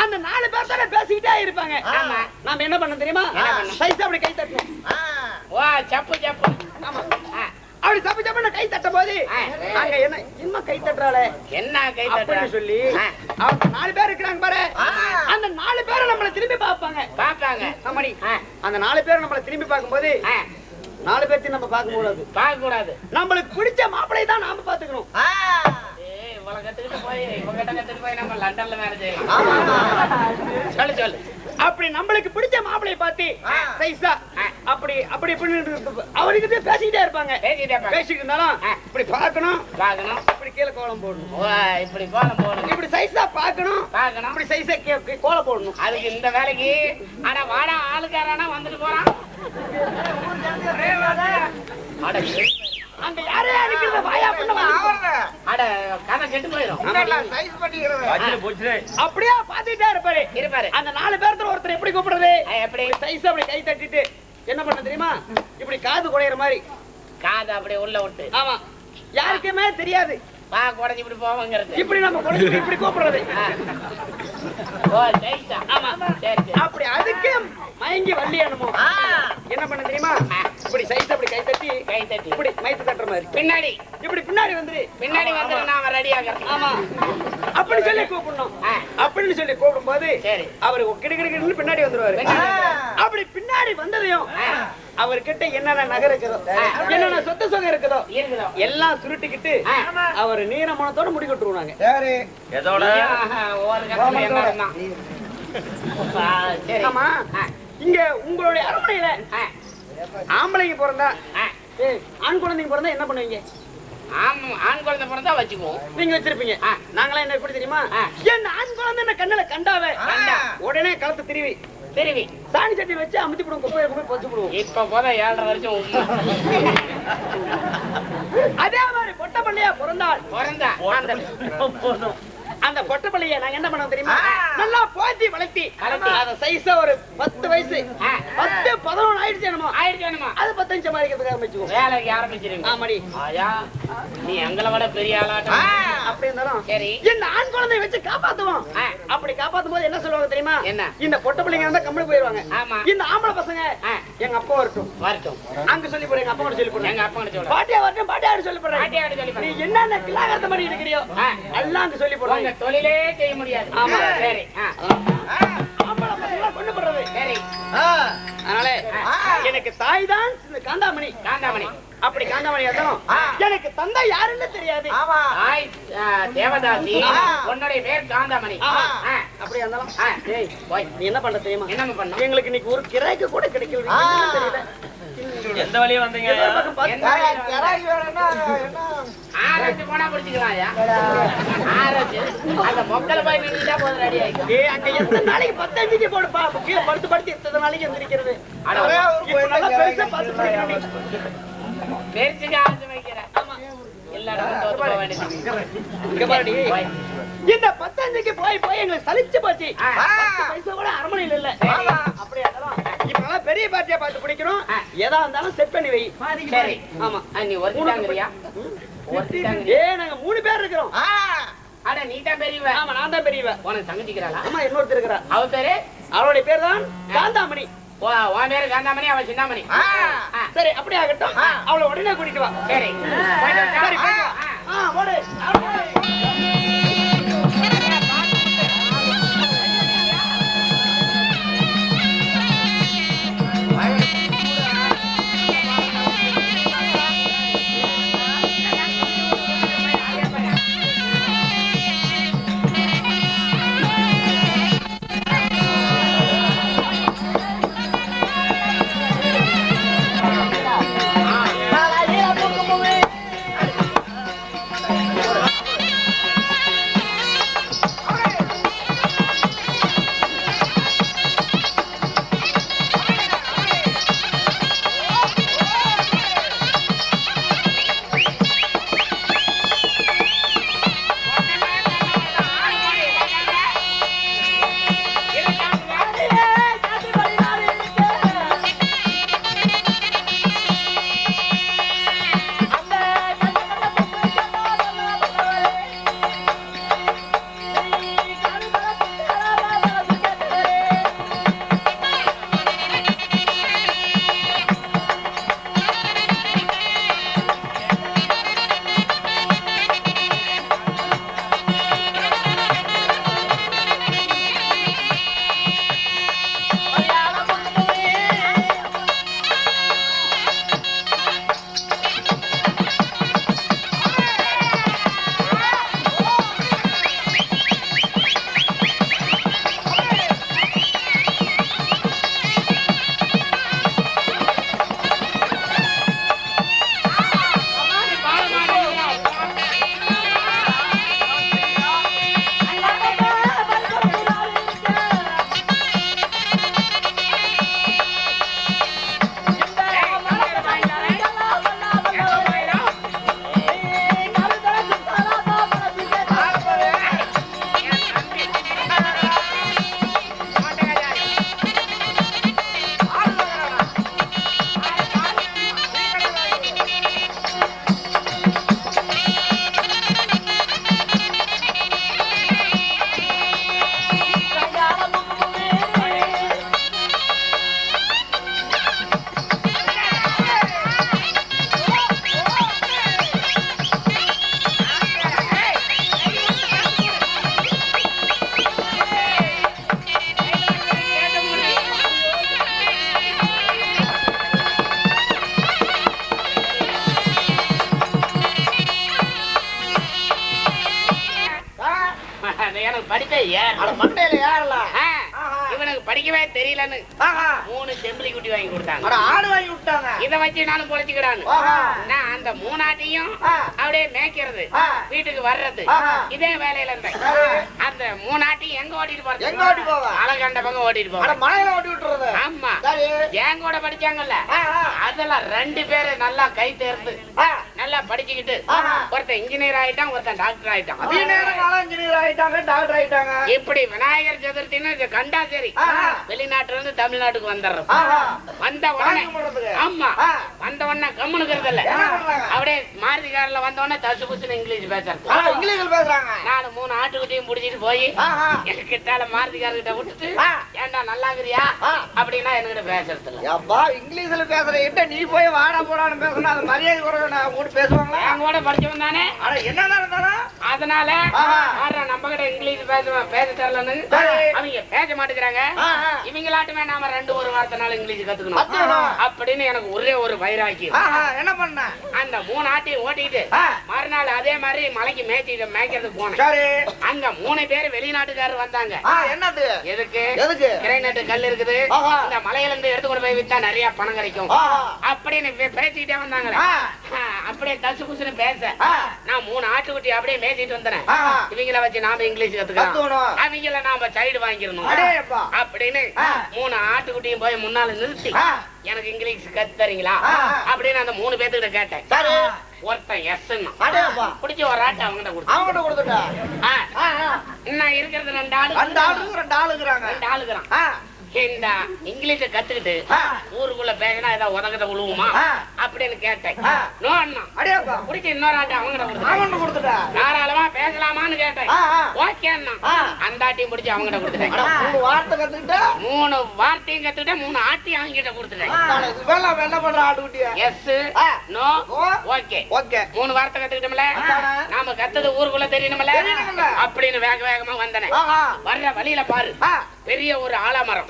அந்த 4 பேர்த்தோட பேசிக்கிட்டே இருப்பாங்க. ஆமா. நாம என்ன பண்ண தெரியுமா? சைஸா அப்படி கை தட்டணும். வா, சப்பு சப்பு. ஆமா. அப்படி சப்பு சப்புன்னு கை தட்டும் போது அங்க என்ன இன்னும் கை தட்டுறாளே என்ன கை அப்படின்னு தட்டுற சொல்லி அவங்க 4 பேர் இருக்கிறாங்க பாரு. அந்த 4 பேரை நம்மள திரும்பி பாப்பாங்க. பாப்பாங்க. ஆமாடி. அந்த 4 பேர் நம்மள திரும்பி பார்க்கும்போது 4 பேர்த்தையும் நம்ம பார்க்க கூடாது. பார்க்க கூடாது. நம்மளுக்கு பிடிச்ச மாப்பிளை தான் நாம பாத்துக்கணும். இவளை கத்துக்கிட்டு போய் இவங்கிட்ட கத்துட்டு போய் நம்ம லண்டன்ல வேலை செய்யலாம். சொல்லு சொல்லு. அப்படி நம்மளுக்கு பிடிச்ச மாப்பிளைய பார்த்து சைஸா அப்படி அப்படி அவருக்கு பேசிக்கிட்டே இருப்பாங்க. பேசிக்கிட்டு இருந்தாலும் இப்படி பார்க்கணும் பார்க்கணும், இப்படி கீழே கோலம் போடணும், இப்படி கோலம் போடணும், இப்படி சைஸா பார்க்கணும் பார்க்கணும், இப்படி சைஸா கோலம் போடணும். அதுக்கு இந்த வேலைக்கு ஆனா வாடா ஆளுக்காரானா வந்துட்டு போறான். அங்க யாரே அடிக்கிறத வாயா பண்ணுவா. அட கதை கெட்டு போயிடும். அப்படியே பாத்துட்டே இருப்பாரு இருப்பாரு. அந்த 4 பேர்த்துல ஒருத்தர் எப்படி கூப்பிடுறது? எப்படி சைஸா அப்படி கை தட்டிட்டு என்ன பண்ண தெரியுமா? இப்படி காது குடையிற மாதிரி காதை அப்படியே உள்ள விட்டு. ஆமா, யாருக்குமே தெரியாது. வா குடஞ்சி இப்படி போவாங்கிறது. இப்படி நம்ம குடைஞ்சி இப்படி கூப்பிடுறது. ஓ ஜெயிச்சா. ஆமா சரி சரி. அப்படி அதுக்கு மயங்கி வள்ளியணுமோ என்ன பண்ண தெரியுமா? இப்படி சைஸ் அப்படி கை தட்டி இப்படி மைத்து தட்டுற மாதிரி பின்னாடி இப்படி பின்னாடி வந்துரு. பின்னாடி வந்து நான் ரெடி ஆகிறேன். ஆமா, அப்படி சொல்லி கூப்பிடணும். அப்படின்னு சொல்லி கூப்பிடும் போது சரி அவரு கிடுகிடுன்னு பின்னாடி வந்துருவாரு. அப்படி பின்னாடி வந்ததையும் அவர்கிட்ட என்னென்ன நகை இருக்குதோ என்னென்ன சொத்து சொகம் இருக்குதோ எல்லாம் சுருட்டிக்கிட்டு அவர் நீர மனத்தோட முடி கட்டுருவாங்க. எதோட ஒரு கட்டத்துல என்ன சரி. ஆமா, இங்க உங்களுடைய அரண்மனையில ஆம்பளைங்க பிறந்தா ஆண் குழந்தைங்க பிறந்தா என்ன பண்ணுவீங்க? ஆண் குழந்தை பிறந்தா வச்சுக்குவோம். நீங்க வச்சிருப்பீங்க. நாங்களாம் என்ன எப்படி தெரியுமா? என்ன ஆண் குழந்தை என்ன கண்ணுல கண்டாவே உடனே களத்து திருவி திருவி சாணி சட்டி வச்சு அமுத்தி போடுவோம், குப்பையை போய் பச்சு போடுவோம். இப்ப போத 7.5 வருஷம் அதே மாதிரி பொட்டை பள்ளியா பிறந்தால் பிறந்தா அந்த பொட்டை பள்ளிய நாங்க என்ன பண்ணுவோம் தெரியுமா? நல்லா போத்தி வளர்த்தி அத சைஸா ஒரு 10 வயசு 10 11 ஆயிடுச்சு என்னமோ அது 15 சம்பாதிக்கிறதுக்கு ஆரம்பிச்சுவோம். வேலைக்கு ஆரம்பிச்சிருங்க. ஆமாடி, ஆயா நீ எங்களை விட பெரிய ஆளாட்டம். அப்படி இருந்தாலும் சரி இந்த ஆண் குழந்தைய வச்சு காப்பாத்துவோம். அப்படி காப்பாத்தும் போது என்ன சொல்லுவாங்க தெரியுமா? என்ன? இந்த பொட்டை பிள்ளைங்க இருந்தா கம்பளி போயிருவாங்க. ஆமா, இந்த ஆம்பளை பசங்க எங்க அப்பா வரட்டும் அங்க சொல்லி போறேன், எங்க அப்பா கூட சொல்லி போறேன், எங்க அப்பா கிட்ட சொல்ல பாட்டியா வரட்டும் பாட்டியாடு சொல்லி போறேன். பாட்டியாடு சொல்லி நீ என்னென்ன கிளாகரத்த மாதிரி இருக்கிறியோ எல்லாம் அங்க சொல்லி போறாங்க. தொழிலே செய்ய முடியாது. ஆமா சரி ஆம்பளை பசங்க கொண்டு போறது. சரி அதனால எனக்கு தாய் தான் இந்த காந்தாமணி. காந்தாமணி அப்படி காந்தாமணி இருந்தாலும் எனக்கு தந்தை யாருன்னு தெரியாது. தாய் தேவதாசி, உன்னுடைய பேர் காந்தாமணி. அப்படி இருந்தாலும் ஏய் போய் நீ என்ன பண்ண தெரியுமா? என்ன பண்ண? எங்களுக்கு இன்னைக்கு ஒரு கிராய்க்கு கூட கிடைக்கல. தெரியல எந்த வழியா வந்தீங்க? ஆராய்ச்சி போனா பிடிச்சிக்கலாம். ஆராய்ச்சி அந்த மொக்கல போய் நின்றுட்டா போதும், ரெடி ஆயிக்கும். அங்க எத்தனை நாளைக்கு 10 அஞ்சுக்கு போடுப்பா, கீழே படுத்து படுத்து எத்தனை நாளைக்கு எந்திரிக்கிறது? நல்லா பெருசா பார்த்து படிக்கணும். பெருசுக்கு ஆரம்பிச்சு வைக்கிறேன். எல்லா இடமும் தோத்து போக வேண்டியது. இந்த 10 அஞ்சுக்கு போய் போய் எங்களுக்கு சலிச்சு போச்சு. 10 பைசா கூட அரண்மனையில் இல்ல. அப்படியே இப்ப பெரிய பார்ட்டியா பார்த்து பிடிக்கணும். எதா இருந்தாலும் செட் பண்ணி வை. சரி ஆமா, நீ ஒருத்தாங்கறியா? நாங்க 3 பேர் இருக்கிறோம். அட நீ தான் பெரியவ. ஆமா, நான் தான் பெரியவ. உனக்கு தங்கச்சிக்கிறாளா? ஆமா, இன்னொருத்தர் இருக்கிறா. அவ பேரு? அவளுடைய பேர் தான் காந்தாமணி. உன் பேரு காந்தாமணி, அவ சின்னாமணி. சரி, அப்படியே ஆகட்டும். அவளை உடனே கூட்டிட்டு வா. சரி சரி, ஓடு. மண்டையில யாரல இவனுக்கு படிக்கவே தெரியலன்னு 3 செம்பிளி குட்டி வாங்கி கொடுத்தாங்க. ஆடு வாங்கி விட்டாங்க. இத வச்சு நானும் பொழைச்சுக்கிடான்னு நான் அந்த 3 ஆட்டையும் அப்படியே மேய்க்கிறது, வீட்டுக்கு வர்றது, இதே வேலையில இருந்தேன். அந்த 3 ஆட்டையும் எங்க ஓட்டிட்டு போறது? அழகண்ட பக்கம் ஓட்டிட்டு போவேன். மலையில ஓட்டி விட்டுறது. ஆமா, என் கூட படிச்சாங்கல்ல, அதெல்லாம் 2 பேரு நல்லா கை தேர்ந்து நல்லா படிச்சுக்கிட்டு ஒருத்தன் இன்ஜினியர் ஆயிட்டான், ஒருத்தன் டாக்டர் ஆயிட்டான். இன்ஜினியர் ஆயிட்டாங்க, டாக்டர் ஆயிட்டாங்க. இப்படி விநாயகர் சதுர்த்தின்னு கண்டா சரி வெளிநாட்டுல இருந்து தமிழ்நாட்டுக்கு வந்துடுறது. வந்த உடனே ஆமா வந்த உடனே கம்முனுக்கிறது இல்ல, அப்படியே மாருதி கார்ல வந்த உடனே தசு புசுன்னு இங்கிலீஷ் பேசுறாங்க. இங்கிலீஷ் பேசுறாங்க. நான் 3 ஆட்டுக்குட்டியும் புடிச்சிட்டு போய் கிட்டால மாருதி கார்கிட்ட விட்டுட்டு, ஏண்டா நல்லாங்கிறியா அப்படின்னா என்கிட்ட பேசுறது இல்ல. அப்பா இங்கிலீஷ்ல பேசுற நீ போய் வாடா போடான்னு பேசணும், அது மரியாதை குறைவு கூட பேசுவாங்களா? என் கூட படிச்சவன் தானே, என்னதான் இருந்தாலும் அதனால நம்ம கிட்ட இங்கிலீஷ் பேச தெரியலன்னு அவங்க பேச மாட்டேங்கிறாங்க. இவங்களாட்டுமே நாம 2 வார்த்தைனால இங்கிலீஷ் கத்துக்கணும் அப்படின்னு எனக்கு ஒரே ஒரு வைராக்கியம். என்ன பண்ண? அந்த 3 ஆட்டையும் ஓட்டிட்டு மறுநாள் அதே மாதிரி மலைக்கு மேய்க்கிறதுக்கு போனேன். அங்க 3 பேர் வெளிநாட்டுக்காரர் வந்தாங்க. என்னது? எதுக்கு? கிரைநட்டு கல் இருக்குது, இந்த மலையில இருந்து எடுத்து கொண்டு போய் வித்தா நிறைய பணம் கிடைக்கும் அப்படின்னு பேசிக்கிட்டே வந்தாங்களே. அப்படியே தசு குசுன்னு பேச நான் 3 ஆட்டுக்குட்டி அப்படியே மேய்ச்சிட்டு வந்தேன். இவங்கள வச்சு நாம இங்கிலீஷ் கத்துக்கலாம், அவங்கள நாம சைடு வாங்கிடணும் அப்படின்னு 3 ஆட்டுக்குட்டியும் போய் முன்னால நிறுத்தி எனக்கு இங்கிலீஷ் கத்து தரீங்களா அப்படின்னு அந்த 3 பேர்த்துக்கிட்ட கேட்டேன். ஒருத்தன் எஸ் பிடிச்ச ஒரு ஆட்டை அவங்கிட்ட கொடுத்துட்டா. இன்னும் இருக்கிறது 2 ஆளுக்குறான். இந்த இங்கிலீஷ கத்துக்கிட்டு ஊருக்குள்ள பேசினா ஏதாவது உதகத்தை விழுவுமா அப்படின்னு கேட்டேன். பிடிச்ச இன்னொரு ஆட்டை அவங்கிட்ட கொடுத்துட்டா. தாராளமா பேசலாமான்னு கேட்டேன். ஓகேன்னா அந்த ஆட்டையும் பிடிச்சி அவங்கிட்ட கொடுத்துட்டேன். 3 வார்த்தையும் கத்துக்கிட்ட 3 ஆட்டையும் அவங்கிட்ட கொடுத்துட்டேன். எஸ் நோ ஓகே 3 வார்த்தை கத்துக்கிட்டோம்ல, நாம கத்தது ஊருக்குள்ள தெரியணும்ல அப்படின்னு வேக வேகமா வந்தனே. வர்ற வழியில பாரு பெரிய ஒரு ஆலமரம்.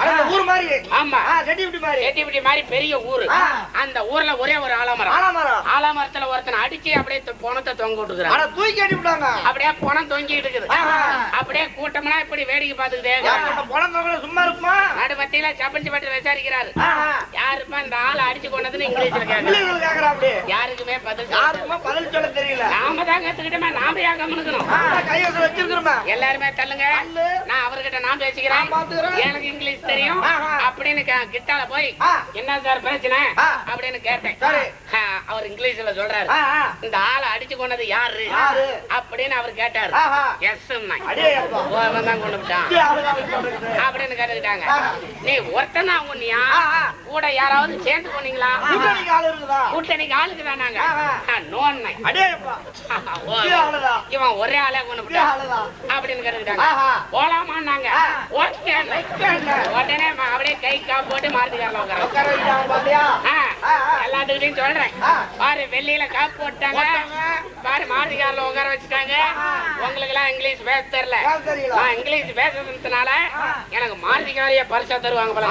ஆமா, செட்டிவிட்டி மாதிரி பெரிய ஊரு. அந்த ஊர்ல ஒரே ஒரு ஆலமரத்துல ஒருத்தனை அடிச்சு அப்படியே பணத்தை தொங்க விட்டுக்கிறாங்க. அப்படியே பணம் தொங்கிட்டு இருக்குது. அப்படியே கூட்டம்னா இப்படி வேடிக்கை பாத்துக்கிட்டே சும்மா இருக்குமா? நடு மத்தியில சப்பஞ்சி பட்டு விசாரிக்கிறாரு. யாருப்பா இந்த ஆளை அடிச்சு கொண்டதுன்னு இங்கிலீஷ்ல கேக்குறாரு. யாருக்குமே பதில் சொல்ல தெரியல. நாம தான் கத்துக்கிட்டோமே, நாம ஏன் கம்முனுக்கணும்? எல்லாருமே தள்ளுங்க, நான் அவர்கிட்ட நான் பேசிக்கிறேன், எனக்கு இங்கிலீஷ் தெரியும் அப்படின்னு கிட்டால போய் என்ன சார் பிரச்சனை அப்படின்னு கேட்டேன். அவர் இங்கிலீஷ்ல சொல்றாரு, இந்த ஆளை அடிச்சு கொண்டது யாரு அப்படின்னு அவர் கேட்டாரு. எஸ் தான் கொண்டு விட்டான் அப்படின்னு கேட்டுக்கிட்டாங்க. நீ ஒருத்தனா உன்னியா கூட யாராவது சேர்ந்து போனீங்களா? கூட்டணிக்கு ஆளுக்கு தானாங்க. இவன் ஒரே ஆளே கொண்டு விட்டான் அப்படின்னு கேட்டுக்கிட்டாங்க. போலாமான்னாங்க. உடனே அப்படியே கை காப்பு போட்டு மாருதிகாரில் எல்லாத்துக்கிட்டையும் சொல்றேன். பாரு வெள்ளியில காப்பு போட்டாங்க, பாரு மாருதிகாரில் உட்கார வச்சுட்டாங்க. உங்களுக்கு எல்லாம் இங்கிலீஷ் பேச தெரியல, நான் இங்கிலீஷ் பேசுறதுனால எனக்கு மாருதிகாரிய பரிசா தருவாங்க போல.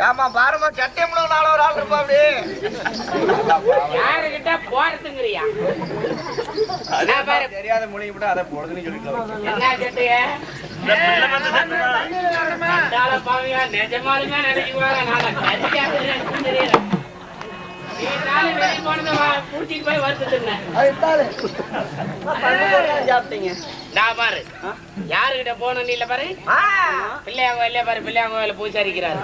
ஆமா பாருமா சட்டை முழு நாள ஒரு ஆள் இருப்பா. அப்படி யாருகிட்ட போறதுங்கறியா? தெரியாத மொழி விட அதை போறதுன்னு சொல்லிக்கலாம். என்ன கேட்டிய? நிஜமாலுமே நினைச்சுக்குவாங்க. நான் சரியாக தெரியல. போய் வருத்துட்டு சாப்பிட்டீங்க. நான் பாரு யாருகிட்ட போகணும் இல்ல பாரு பிள்ளையா கோயில பாரு பிள்ளையா கோயில பூசாரிக்கிறாரு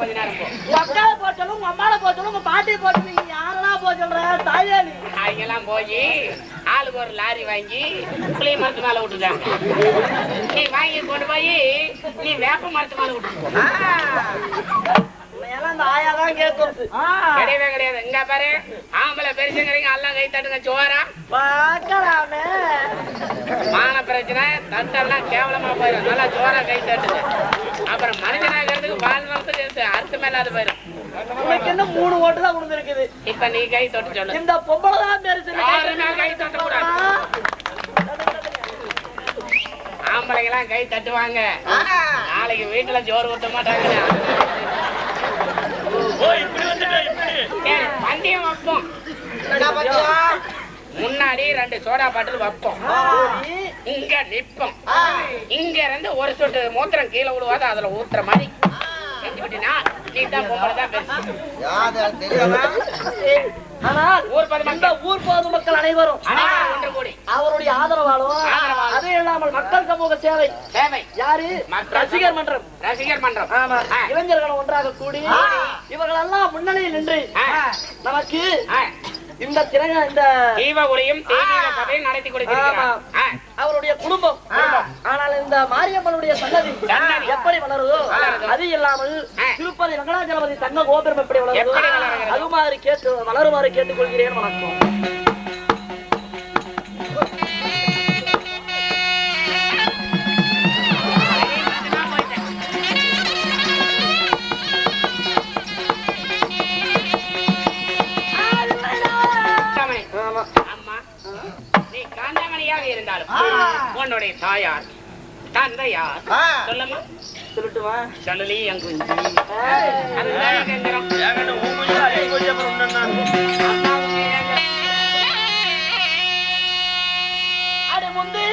கொஞ்ச நேரம் போ உங்க அக்காவை போச்சலும் உங்க அம்மாவை போச்சலும் உங்க பாட்டியை போச்சலும் நீ யாரெல்லாம் போய் சொல்ற தாயாளி அவங்கெல்லாம் போய் ஆளுக்கு ஒரு லாரி வாங்கி புளிய மரத்து மேல விட்டுட்டாங்க நீ வாங்கி கொண்டு போய் நீ வேப்ப மரத்து மேல விட்டுட்டு அந்த ஆயாதான் கேட்கறது கிடையவே கிடையாது இங்க பாரு ஆம்பளை பெருசுங்கிறீங்க எல்லாம் கை தட்டுங்க சோரா பாக்கலாமே மான பிரச்சனை தட்டெல்லாம் கேவலமா போயிடும் நல்லா சோரா கை தட்டுங்க அப்புறம் மனுஷனாகிறதுக்கு பால் மரத்துக்கு அர்த்தமே இல்லாத போயிடும் உனக்கு என்ன 3 ஓட்டு தான் கொடுத்துருக்குது இப்ப நீ கை தொட்டு சொல்லு இந்த பொம்பளை தான் பெருசு யாருமே கை தொட்ட கூடாது ஆம்பளைங்க எல்லாம் கை தட்டுவாங்க நாளைக்கு வீட்டுல ஜோறு ஊத்த மாட்டாங்க பந்தயம் வைப்போம் முன்னாடி 2 சோடா பாட்டில் வைப்போம் இங்க நிப்போம் இங்க இருந்து ஒரு சொட்டு மூத்திரம் கீழே விழுவாது அதுல ஊத்துற மாதிரி நீ தான் பொம்பளை தான் ஊர் பொதுமக்கள் அனைவரும் அவருடைய ஆதரவாலும் அது இல்லாமல் மக்கள் சமூக சேவை சேவை யாரு ரசிகர் மன்றம் ரசிகர் மன்றம் ஆமா இளைஞர்கள் ஒன்றாக கூடி இவர்கள் எல்லாம் முன்னணியில் நின்று நமக்கு இந்த தீப ஒளியும் தெய்வீக சபையை நடத்தி கொடுக்கிறார் அவருடைய குடும்பம் ஆனால் இந்த மாரியம்மனுடைய சன்னதி எப்படி வளருதோ அது இல்லாமல் திருப்பதி வெங்கடாஜலபதி தங்க கோபுரம் எப்படி வளருதோ அது மாதிரி வளருமாறு கேட்டுக்கொள்கிறேன். வணக்கம். இருந்தாலும் உன்னுடைய தாயார் தந்தையார் சொல்லுமா சொல்லட்டுமா சொல்லலி அங்கு அது முந்தி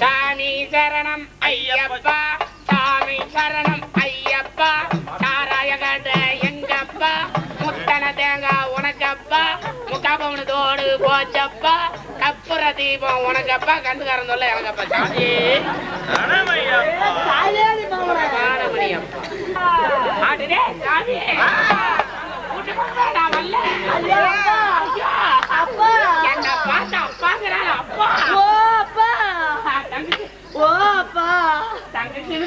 சாமி சரணம் ஐயப்பா சாமி சரணம் ஐயப்பா சாராயகட எங்கப்பா முத்தன தேங்காய் உனக்கப்பா முக்காபவனத்தோடு போச்சப்பா கப்புற தீபம் உனக்கப்பா கண்டுக்காரன் சொல்ல எனக்கப்பா சாமி சாமி நான் வரல என்ன பார்த்தா அப்பாங்கிறான் அப்பா தங்கச்சி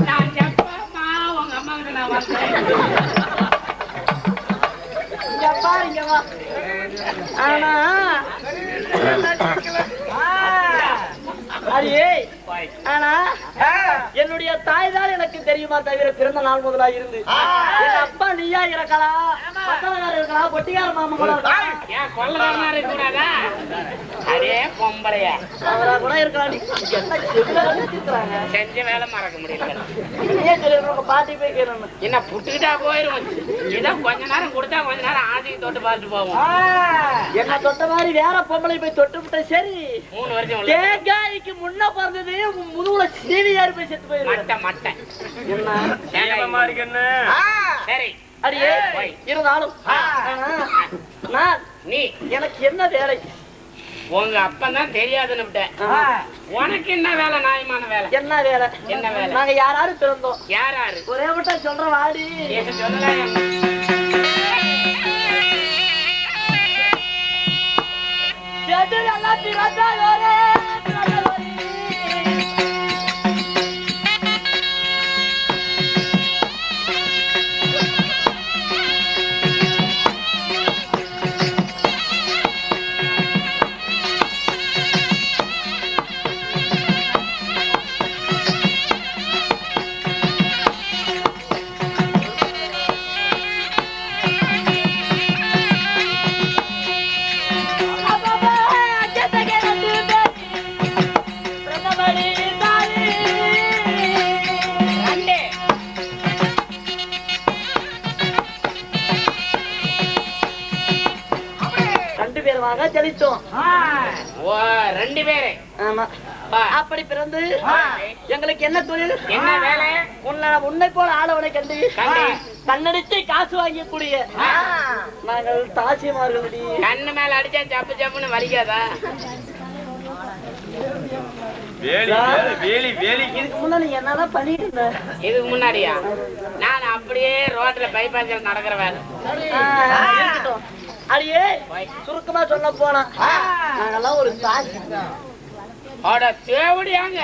நான் செப்பா உங்க அம்மா கிட்ட நான் ஆனா அரியே ஆனா என்னுடைய தாய் தான் எனக்கு தெரியுமா தவிர பிறந்த நாள் முதலா இருந்து என் அப்பா நீயா இருக்கலாம் பத்தவனார் இருக்கலாம் கொட்டிக்கார மாமா கூட ஏன் கொள்ளக்காரனா இருக்கக்கூடாதா அதே பொம்பளையா அவரா கூட இருக்கலாம் செஞ்ச வேலை மறக்க முடியல பாட்டி போய் கேட்கணும் என்ன புட்டுக்கிட்டா போயிரும் இதான் கொஞ்ச நேரம் கொடுத்தா கொஞ்ச நேரம் ஆதிக்கு தொட்டு பார்த்துட்டு போவோம் என்ன தொட்ட மாதிரி வேற பொம்பளை போய் தொட்டு விட்ட சரி 3 வருஷம் தேங்காய்க்கு முன்ன பிறந்தது முதுகுல சீனி யாரு போய் செத்து போயிரு மட்டை என்ன சரி அடியே இருந்தாலும் நீ எனக்கு என்ன வேலை உங்க அப்பதான் தெரியாதுன்னு விட்டேன் உனக்கு என்ன வேலை நியாயமான வேலை என்ன வேலை என்ன வேலை நாங்க யாராரு பிறந்தோம் யாராரு ஒரே மட்டும் சொல்ற வாடி சொல்லலாம் தெளித்தோம். ஓ 2 பேரு. ஆமா. ஆ. அப்படி பிறந்து எங்களுக்கு என்ன தொழில், என்ன வேலை? உன்னை போல ஆளவனை கண்டு கண்டு. கண்ணடித்து காசு வாங்கக்கூடிய நாங்கள் தாசிமார்களடி. கண்ணு மேல அடிச்சா ஜப்பு ஜப்புன்னு வலிக்காதா? இதுக்கு முன்னாடி நீ என்னதான் பண்ணிட்டு இருந்த? இதுக்கு முன்னாடியா? நான் அப்படியே ரோட்ல பைபாஸ்ல நடக்கிற வேலை. இருக்கட்டும். அடியே சுருக்கமா சொல்ல போனா நாங்கெல்லாம் ஒரு தாசி. அட தேவடியாங்க.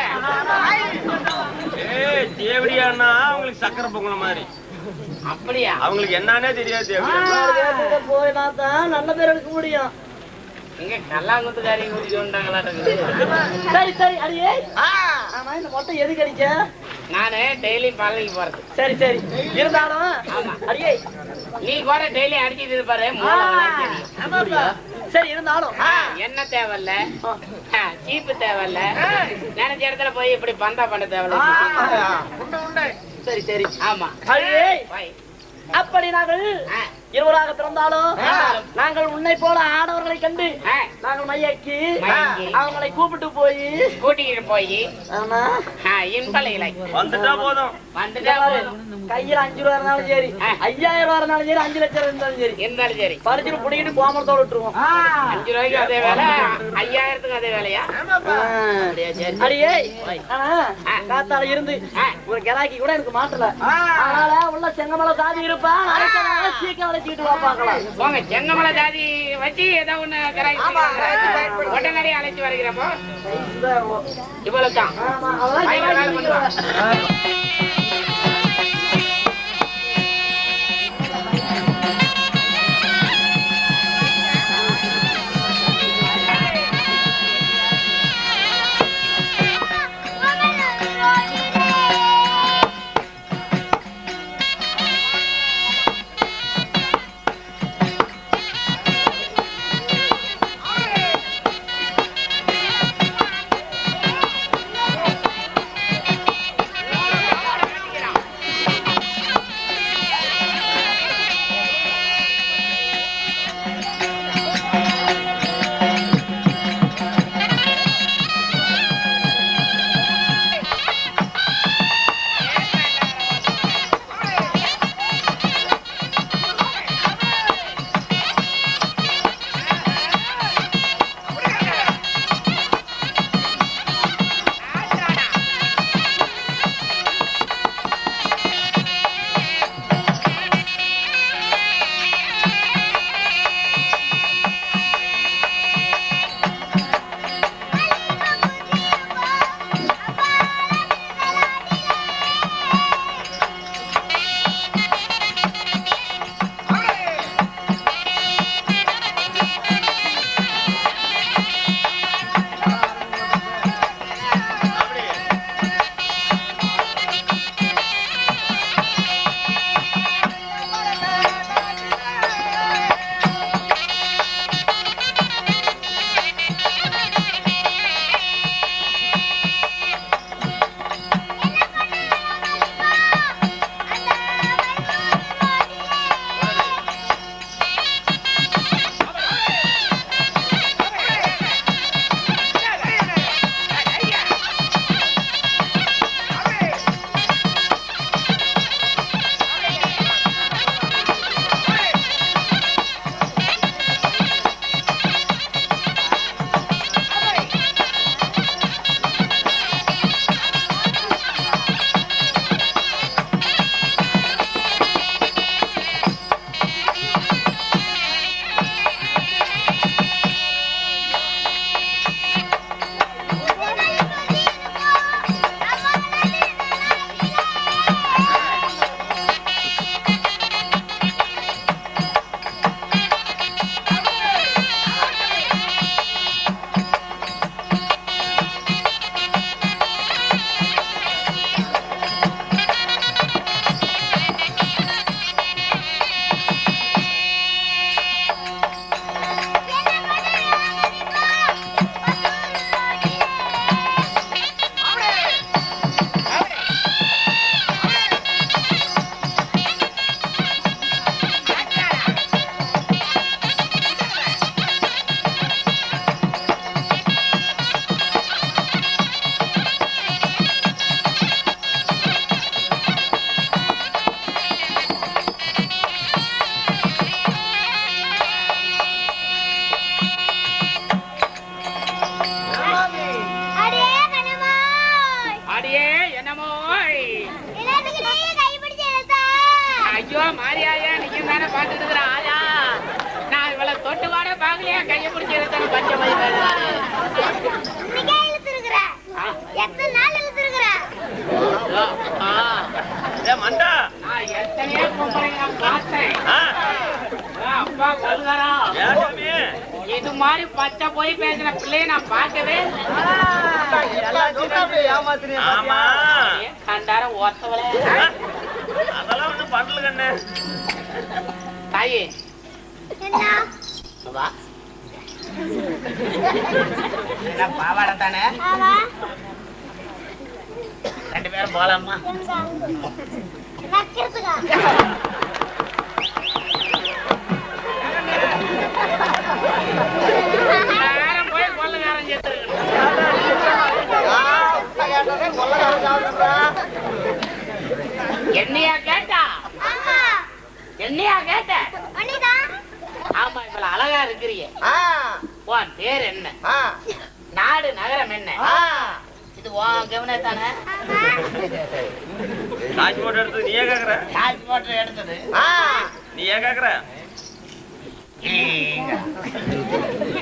தேவடியான்னா அவங்களுக்கு சக்கரை பொங்கல் மாதிரி. அப்படியா? அவங்களுக்கு என்னன்னே தெரியாது. போயினா தான் நல்ல பேர் எடுக்க முடியும். இங்க கல்லாங்குத்துக்காரி குடிச்சு வந்தாங்களாட்டு. சரி சரி அடியே. ஆமா இந்த மொட்டை எதுக்கு அடிச்ச? நானு டெய்லி பழனிக்கு போறது. சரி சரி இருந்தாலும் அடியே நீ கூட டெய்லி அடிச்சிட்டு இருப்பாரு. சரி இருந்தாலும் என்ன தேவையில்ல, சீப்பு தேவையில்ல, நினைச்ச இடத்துல போய் இப்படி பந்தா பண்ண தேவையில்ல. சரி சரி ஆமா. அடியே அப்படி நாங்கள் இருவராக பிறந்தாலும் நாங்கள் உன்னை போல ஆடவர்களை கண்டு நாங்கள் மையக்கி அவங்களை கூப்பிட்டு போய் கூட்டிட்டு போய் ஆமா இன்பலைகளை வந்துட்டா போதும். வந்துட்டா போதும். கையில 5 ரூபா இருந்தாலும் சரி, 5000 ரூபா இருந்தாலும் சரி, 5 லட்சம் இருந்தாலும் சரி, இருந்தாலும் சரி பறிச்சுட்டு புடிக்கிட்டு கோமரத்தோட விட்டுருவோம். 5 ரூபாய்க்கு அதே வேலை, 5000த்துக்கு அதே வேலையா? அடியே காத்தால இருந்து ஒரு கிராக்கி கூட எனக்கு மாட்டல. அதனால உள்ள செங்கமலை சாதி இருப்பா, சீக்கிரம் வளைச்சிக்கிட்டு வா பார்க்கலாம். போங்க, செங்கமலை ஜாதி வச்சு ஏதோ ஒண்ணு உடனடி அழைச்சி வருகிறப்போ இவ்வளவுதான். ஐயோ மாரியாயா நீங்க தானே பாத்துட்டு இருக்கிற ஆயா நான் இவளை தொட்டு வாட பாக்கலையா கையை பிடிச்சி எடுத்தானே பச்சை பையன் எத்தனை நாள் இழுத்துருக்குற? மண்டா நான் எத்தனையோ பொம்பளைங்க நான் பார்த்தேன் அப்பா கொள்கறா இது மாதிரி பச்சை போய் பேசுற பிள்ளைய நான் பார்க்கவே ஆமா கண்டார ஓத்தவளே அதெல்லாம் ஒண்ணும் பண்ணல கண்ணு தாயே என்ன? வா என்ன பாவாடை தானே ஆமா. ரெண்டு பேரும் போலாமா நக்கிறதுக்கா? நேரம் போய் கொள்ளுக்காரன் சேர்த்து என்னையா கேட்டா ஆமா. என்னையா கேட்ட மணிதான். ஆமா இவ்வளவு அழகா இருக்கிறீங்க உன் பேர் என்ன நாடு நகரம் என்ன இது உன் கவனத்தானே ஆமா. பாஸ்போர்ட் எடுத்தது நீயே கேக்குற பாஸ்போர்ட் எடுத்தது நீயே கேக்குற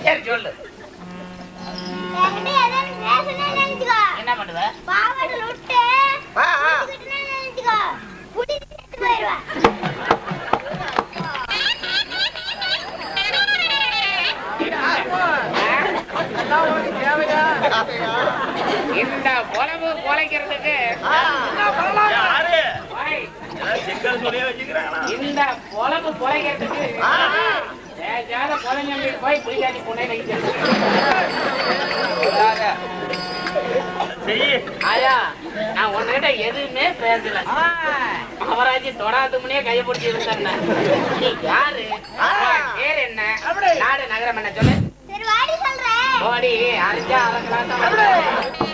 சரி சொல்லு என்கிட்ட ஏதாவது பேசணும்னு நினைச்சுக்கோ. என்ன பண்ணுவ பாவாடையில விட்டு குடிச்சுக்கிட்டுன்னு நினைச்சுக்கோ. குடிச்சு செத்து போயிருவ. இந்த உழவு குலைக்கிறதுக்கு யாரு ஓய், சிக்கல் சொல்லியே வச்சுக்கிறாங்களா இந்த உழவு குலைக்கிறதுக்கு தேஜாத குழந்தை போய் புளிக்காட்டி பொண்ணை செய்யி ஆயா நான் உன்கிட்ட எதுவுமே பேசல அவராஜி தொடாது முன்னே கையை பிடிச்சி இருந்தேன் நீ யாரு உன் பேர் என்ன நாடு நகரம் என்ன சொல்லு சரி வாடி சொல்றேன். ஓடி அரைஞ்சா அவங்க